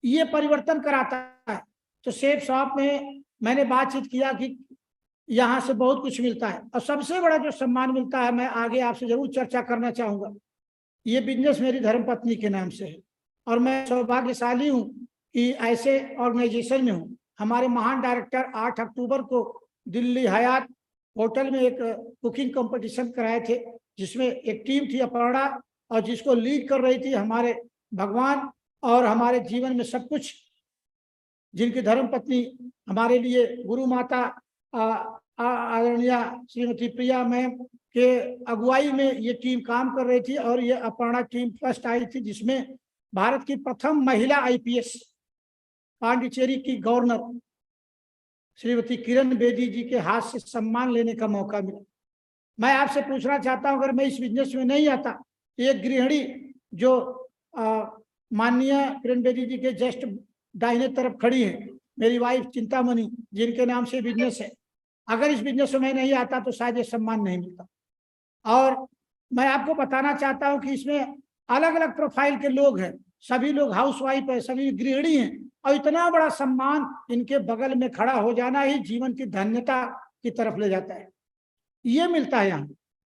ये परिवर्तन कराता है। तो सेफ शॉप में मैंने बातचीत किया कि यहाँ से बहुत कुछ मिलता है, और सबसे बड़ा जो सम्मान मिलता है, मैं आगे आपसे जरूर चर्चा करना चाहूंगा। ये बिजनेस मेरी धर्मपत्नी के नाम से है, और मैं सौभाग्यशाली हूँ कि ऐसे ऑर्गेनाइजेशन में हूँ। हमारे महान डायरेक्टर 8 अक्टूबर को दिल्ली हयात होटल में एक कुकिंग कंपटीशन कराए थे, जिसमें एक टीम थी अपर्णा, और जिसको लीड कर रही थी हमारे भगवान और हमारे जीवन में सब कुछ, जिनकी धर्मपत्नी हमारे लिए गुरु माता आदरणीय श्रीमती प्रिया मैम के अगुवाई में ये टीम काम कर रही थी। और ये अपर्णा टीम फर्स्ट आई थी, जिसमें भारत की प्रथम महिला आईपीएस, पांडिचेरी की गवर्नर श्रीमती किरण बेदी जी के हाथ से सम्मान लेने का मौका मिला। मैं आपसे पूछना चाहता हूं, अगर मैं इस बिजनेस में नहीं आता, एक गृहिणी जो माननीय किरण बेदी जी के जस्ट दाहिने तरफ खड़ी है, मेरी वाइफ चिंतामणि, जिनके नाम से बिजनेस है, अगर इस बिजनेस में नहीं आता तो शायद ये सम्मान नहीं मिलता। और मैं आपको बताना चाहता हूं कि इसमें अलग अलग प्रोफाइल के लोग हैं, सभी लोग हाउसवाइफ है, सभी गृहिणी हैं, और इतना बड़ा सम्मान इनके बगल में खड़ा हो जाना ही जीवन की धन्यता की तरफ ले जाता है। ये मिलता है यहाँ।